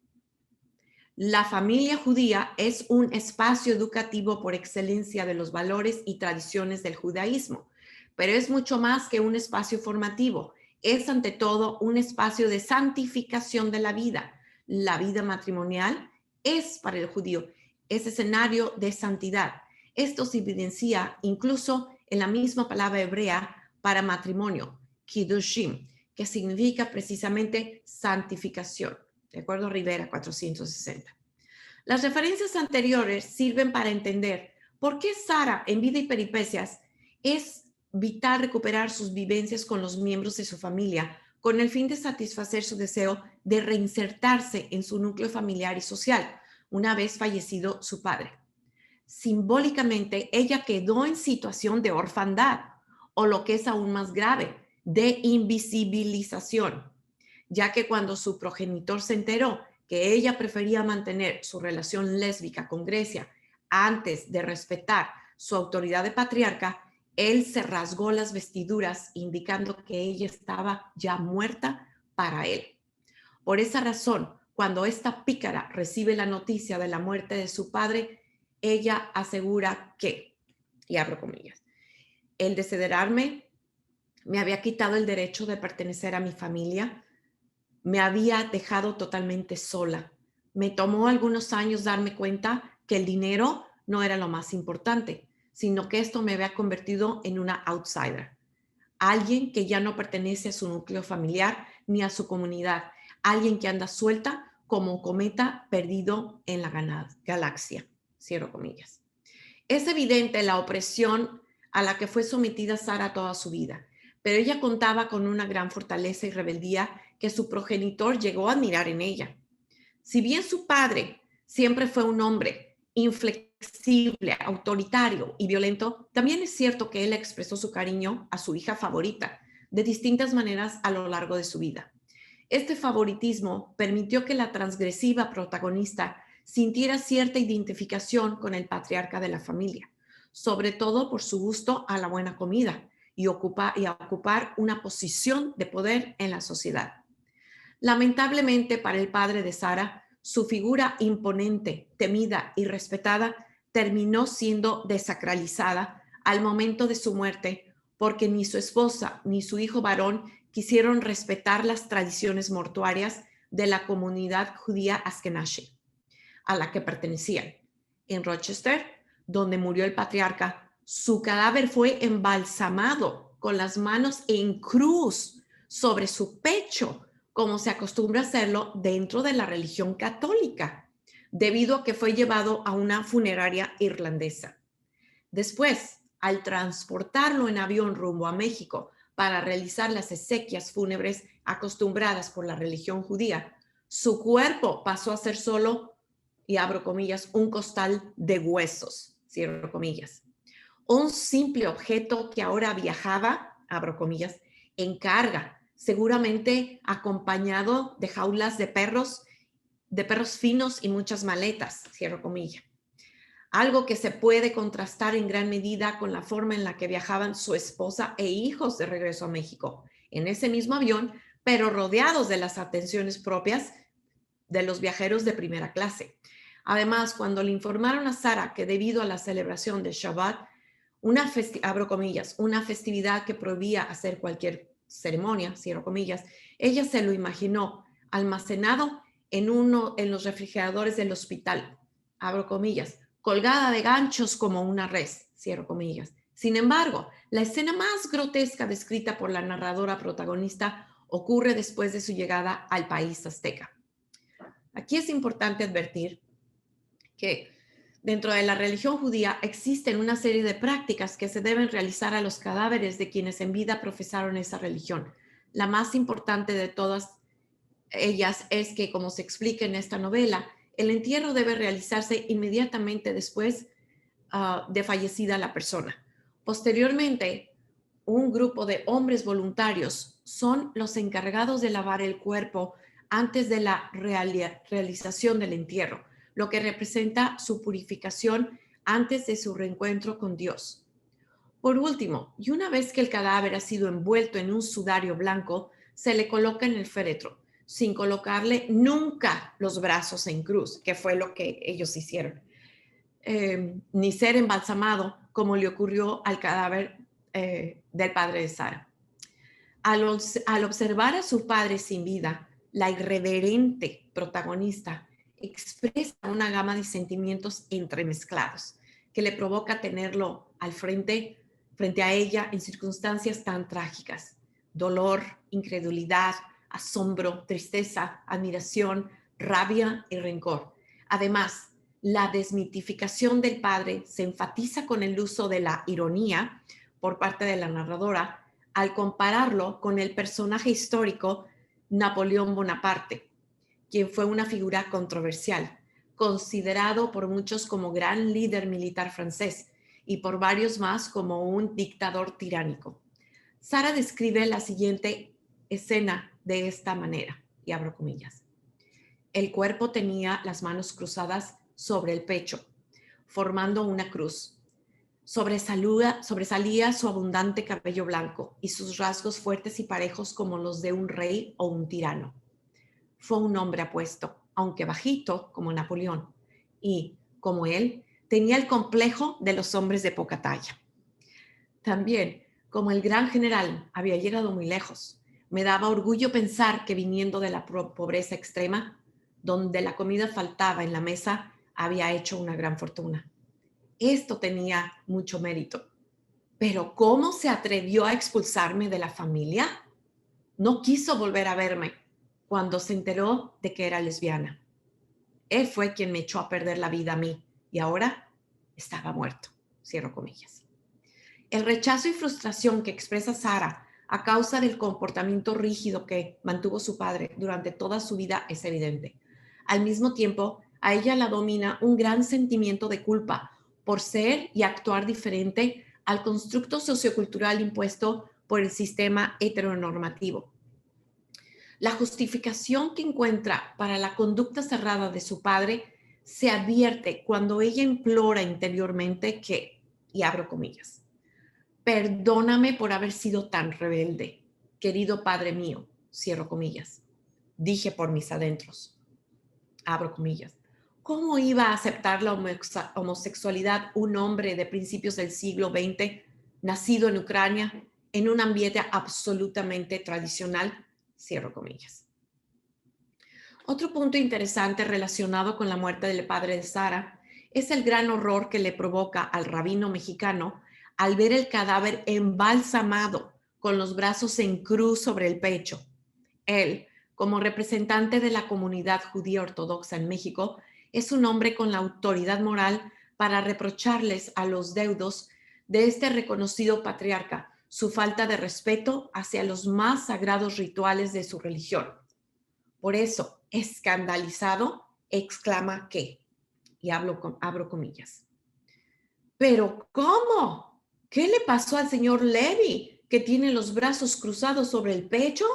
E: la familia judía es un espacio educativo por excelencia de los valores y tradiciones del judaísmo, pero es mucho más que un espacio formativo. Es ante todo un espacio de santificación de la vida. La vida matrimonial es para el judío ese escenario de santidad. Esto se evidencia incluso en la misma palabra hebrea para matrimonio, kiddushim, que significa precisamente santificación. De acuerdo a Rivera 460. Las referencias anteriores sirven para entender por qué Sara, en Vida y Peripecias, es vital recuperar sus vivencias con los miembros de su familia con el fin de satisfacer su deseo de reinsertarse en su núcleo familiar y social una vez fallecido su padre. Simbólicamente, ella quedó en situación de orfandad o lo que es aún más grave, de invisibilización, ya que cuando su progenitor se enteró que ella prefería mantener su relación lésbica con Grecia antes de respetar su autoridad de patriarca, él se rasgó las vestiduras indicando que ella estaba ya muerta para él. Por esa razón, cuando esta pícara recibe la noticia de la muerte de su padre, ella asegura que, y abro comillas, el desheredarme me había quitado el derecho de pertenecer a mi familia, me había dejado totalmente sola. Me tomó algunos años darme cuenta que el dinero no era lo más importante, sino que esto me había convertido en una outsider, alguien que ya no pertenece a su núcleo familiar ni a su comunidad, alguien que anda suelta como un cometa perdido en la galaxia. Cierro comillas. Es evidente la opresión a la que fue sometida Sara toda su vida, pero ella contaba con una gran fortaleza y rebeldía que su progenitor llegó a admirar en ella. Si bien su padre siempre fue un hombre inflexible, autoritario y violento, también es cierto que él expresó su cariño a su hija favorita de distintas maneras a lo largo de su vida. Este favoritismo permitió que la transgresiva protagonista sintiera cierta identificación con el patriarca de la familia, sobre todo por su gusto a la buena comida y a ocupar una posición de poder en la sociedad. Lamentablemente para el padre de Sara, su figura imponente, temida y respetada terminó siendo desacralizada al momento de su muerte porque ni su esposa ni su hijo varón quisieron respetar las tradiciones mortuarias de la comunidad judía Ashkenazi a la que pertenecían. En Rochester, donde murió el patriarca, su cadáver fue embalsamado con las manos en cruz sobre su pecho, como se acostumbra hacerlo dentro de la religión católica, debido a que fue llevado a una funeraria irlandesa. Después, al transportarlo en avión rumbo a México para realizar las exequias fúnebres acostumbradas por la religión judía, su cuerpo pasó a ser solo, y abro comillas, un costal de huesos, cierro comillas. Un simple objeto que ahora viajaba, abro comillas, en carga, seguramente acompañado de jaulas de perros finos y muchas maletas, cierro comillas. Algo que se puede contrastar en gran medida con la forma en la que viajaban su esposa e hijos de regreso a México, en ese mismo avión, pero rodeados de las atenciones propias de los viajeros de primera clase. Además, cuando le informaron a Sara que debido a la celebración de Shabbat, abro comillas, una festividad que prohibía hacer cualquier ceremonia, cierro comillas, ella se lo imaginó almacenado en los refrigeradores del hospital, abro comillas, colgada de ganchos como una res, cierro comillas. Sin embargo, la escena más grotesca descrita por la narradora protagonista ocurre después de su llegada al país azteca. Aquí es importante advertir que dentro de la religión judía existen una serie de prácticas que se deben realizar a los cadáveres de quienes en vida profesaron esa religión. La más importante de todas ellas es que, como se explica en esta novela, el entierro debe realizarse inmediatamente después de fallecida la persona. Posteriormente, un grupo de hombres voluntarios son los encargados de lavar el cuerpo antes de la realización del entierro, lo que representa su purificación antes de su reencuentro con Dios. Por último, y una vez que el cadáver ha sido envuelto en un sudario blanco, se le coloca en el féretro, sin colocarle nunca los brazos en cruz, que fue lo que ellos hicieron, ni ser embalsamado, como le ocurrió al cadáver del padre de Sara. Al observar a su padre sin vida, la irreverente protagonista expresa una gama de sentimientos entremezclados que le provoca tenerlo al frente a ella en circunstancias tan trágicas. Dolor, incredulidad, asombro, tristeza, admiración, rabia y rencor. Además, la desmitificación del padre se enfatiza con el uso de la ironía por parte de la narradora al compararlo con el personaje histórico Napoleón Bonaparte, quien fue una figura controversial, considerado por muchos como gran líder militar francés y por varios más como un dictador tiránico. Sara describe la siguiente escena de esta manera, y abro comillas. El cuerpo tenía las manos cruzadas sobre el pecho, formando una cruz. Sobresalía su abundante cabello blanco y sus rasgos fuertes y parejos como los de un rey o un tirano. Fue un hombre apuesto, aunque bajito como Napoleón, y, como él, tenía el complejo de los hombres de poca talla. También, como el gran general había llegado muy lejos, me daba orgullo pensar que viniendo de la pobreza extrema, donde la comida faltaba en la mesa, había hecho una gran fortuna. Esto tenía mucho mérito. Pero ¿cómo se atrevió a expulsarme de la familia? No quiso volver a verme cuando se enteró de que era lesbiana. Él fue quien me echó a perder la vida a mí y ahora estaba muerto. Cierro comillas. El rechazo y frustración que expresa Sara a causa del comportamiento rígido que mantuvo su padre durante toda su vida es evidente. Al mismo tiempo, a ella la domina un gran sentimiento de culpa por ser y actuar diferente al constructo sociocultural impuesto por el sistema heteronormativo. La justificación que encuentra para la conducta cerrada de su padre se advierte cuando ella implora interiormente que, y abro comillas, perdóname por haber sido tan rebelde, querido padre mío, cierro comillas, dije por mis adentros, abro comillas. ¿Cómo iba a aceptar la homosexualidad un hombre de principios del siglo XX, nacido en Ucrania, en un ambiente absolutamente tradicional? Cierro comillas. Otro punto interesante relacionado con la muerte del padre de Sara es el gran horror que le provoca al rabino mexicano al ver el cadáver embalsamado con los brazos en cruz sobre el pecho. Él, como representante de la comunidad judía ortodoxa en México, es un hombre con la autoridad moral para reprocharles a los deudos de este reconocido patriarca su falta de respeto hacia los más sagrados rituales de su religión. Por eso, escandalizado, exclama que, y abro comillas. ¿Pero cómo? ¿Qué le pasó al señor Levi, que tiene los brazos cruzados sobre el pecho?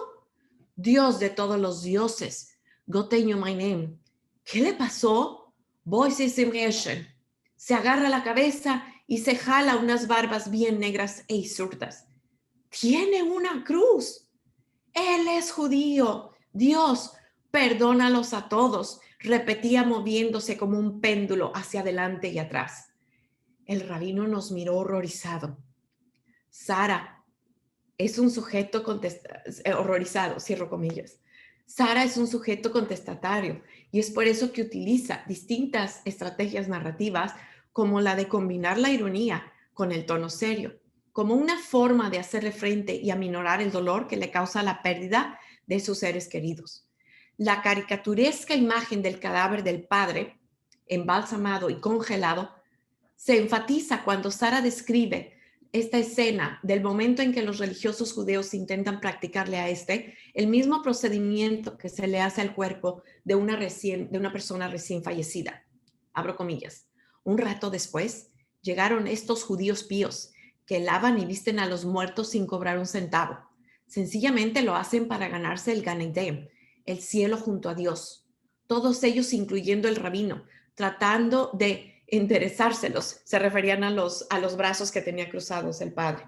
E: Dios de todos los dioses, Goteño my name. ¿Qué le pasó? Voices immersion. Se agarra la cabeza y se jala unas barbas bien negras e absurdas. Tiene una cruz. Él es judío. Dios, perdónalos a todos, repetía moviéndose como un péndulo hacia adelante y atrás. El rabino nos miró horrorizado. Sara es un sujeto horrorizado, cierro comillas. Sara es un sujeto contestatario y es por eso que utiliza distintas estrategias narrativas como la de combinar la ironía con el tono serio, como una forma de hacerle frente y aminorar el dolor que le causa la pérdida de sus seres queridos. La caricaturesca imagen del cadáver del padre, embalsamado y congelado, se enfatiza cuando Sara describe esta escena del momento en que los religiosos judeos intentan practicarle a el mismo procedimiento que se le hace al cuerpo de una persona recién fallecida. Abro comillas. Un rato después llegaron estos judíos píos que lavan y visten a los muertos sin cobrar un centavo. Sencillamente lo hacen para ganarse el Gan Eden, el cielo junto a Dios. Todos ellos, incluyendo el rabino, tratando de enderezárselos. Se referían a los brazos que tenía cruzados el padre.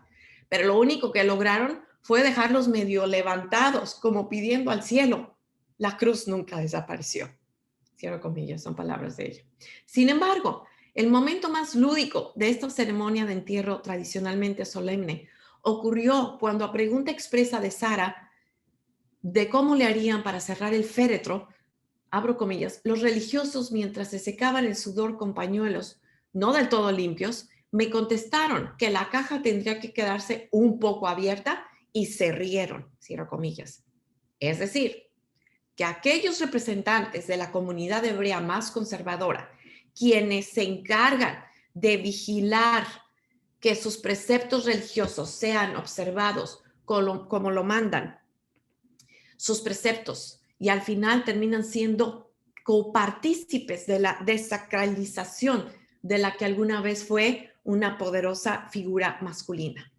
E: Pero lo único que lograron fue dejarlos medio levantados, como pidiendo al cielo. La cruz nunca desapareció. Cierro comillas, son palabras de ella. Sin embargo, el momento más lúdico de esta ceremonia de entierro tradicionalmente solemne ocurrió cuando, a pregunta expresa de Sara de cómo le harían para cerrar el féretro, abro comillas, los religiosos, mientras se secaban el sudor con pañuelos no del todo limpios, me contestaron que la caja tendría que quedarse un poco abierta y se rieron, cierro comillas. Es decir, que aquellos representantes de la comunidad hebrea más conservadora, quienes se encargan de vigilar que sus preceptos religiosos sean observados como lo mandan sus preceptos, y al final terminan siendo copartícipes de la desacralización de la que alguna vez fue una poderosa figura masculina.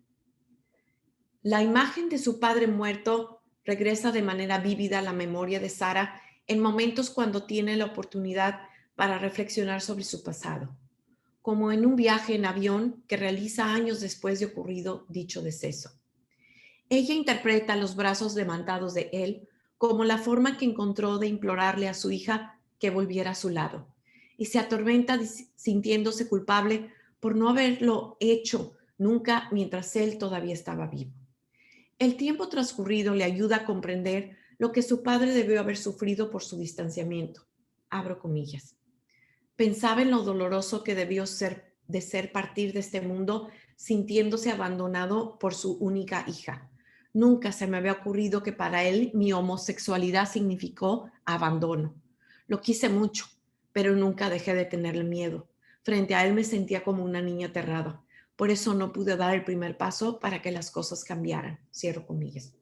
E: La imagen de su padre muerto regresa de manera vívida a la memoria de Sara en momentos cuando tiene la oportunidad para reflexionar sobre su pasado, como en un viaje en avión que realiza años después de ocurrido dicho deceso. Ella interpreta los brazos levantados de él como la forma que encontró de implorarle a su hija que volviera a su lado, y se atormenta sintiéndose culpable por no haberlo hecho nunca mientras él todavía estaba vivo. El tiempo transcurrido le ayuda a comprender lo que su padre debió haber sufrido por su distanciamiento. Abro comillas. Pensaba en lo doloroso que debió ser partir de este mundo sintiéndose abandonado por su única hija. Nunca se me había ocurrido que para él mi homosexualidad significó abandono. Lo quise mucho, pero nunca dejé de tenerle miedo. Frente a él me sentía como una niña aterrada. Por eso no pude dar el primer paso para que las cosas cambiaran. Cierro comillas.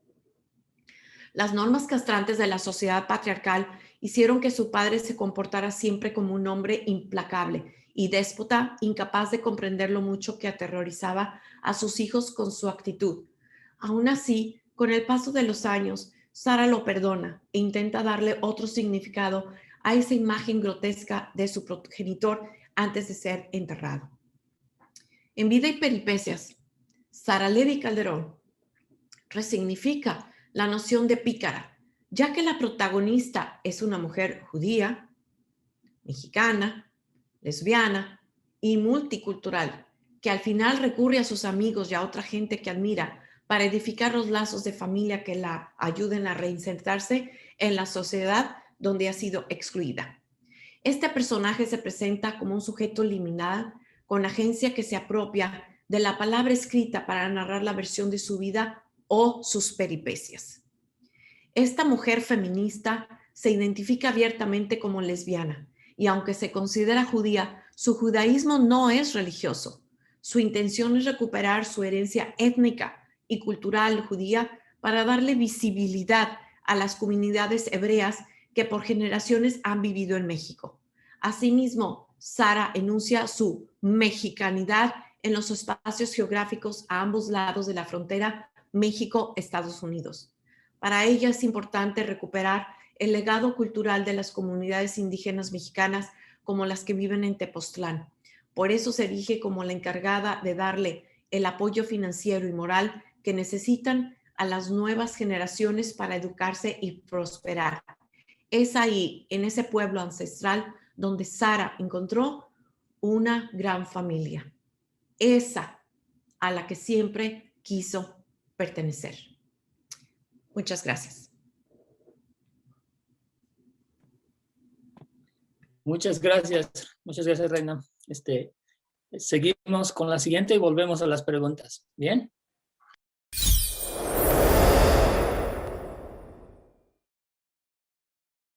E: Las normas castrantes de la sociedad patriarcal hicieron que su padre se comportara siempre como un hombre implacable y déspota, incapaz de comprender lo mucho que aterrorizaba a sus hijos con su actitud. Aún así, con el paso de los años, Sara lo perdona e intenta darle otro significado a esa imagen grotesca de su progenitor antes de ser enterrado. En Vida y Peripecias, Sara Ledy Calderón resignifica la noción de pícara, ya que la protagonista es una mujer judía, mexicana, lesbiana y multicultural, que al final recurre a sus amigos y a otra gente que admira para edificar los lazos de familia que la ayuden a reinsertarse en la sociedad donde ha sido excluida. Este personaje se presenta como un sujeto liminal con agencia que se apropia de la palabra escrita para narrar la versión de su vida o sus peripecias. Esta mujer feminista se identifica abiertamente como lesbiana y aunque se considera judía, su judaísmo no es religioso. Su intención es recuperar su herencia étnica y cultural judía para darle visibilidad a las comunidades hebreas que por generaciones han vivido en México. Asimismo, Sara enuncia su mexicanidad en los espacios geográficos a ambos lados de la frontera México-Estados Unidos. Para ella es importante recuperar el legado cultural de las comunidades indígenas mexicanas como las que viven en Tepoztlán. Por eso se erige como la encargada de darle el apoyo financiero y moral que necesitan a las nuevas generaciones para educarse y prosperar. Es ahí, en ese pueblo ancestral, donde Sara encontró una gran familia. Esa a la que siempre quiso pertenecer. Muchas gracias.
A: Muchas gracias, Reina. Seguimos con la siguiente y volvemos a las preguntas. ¿Bien?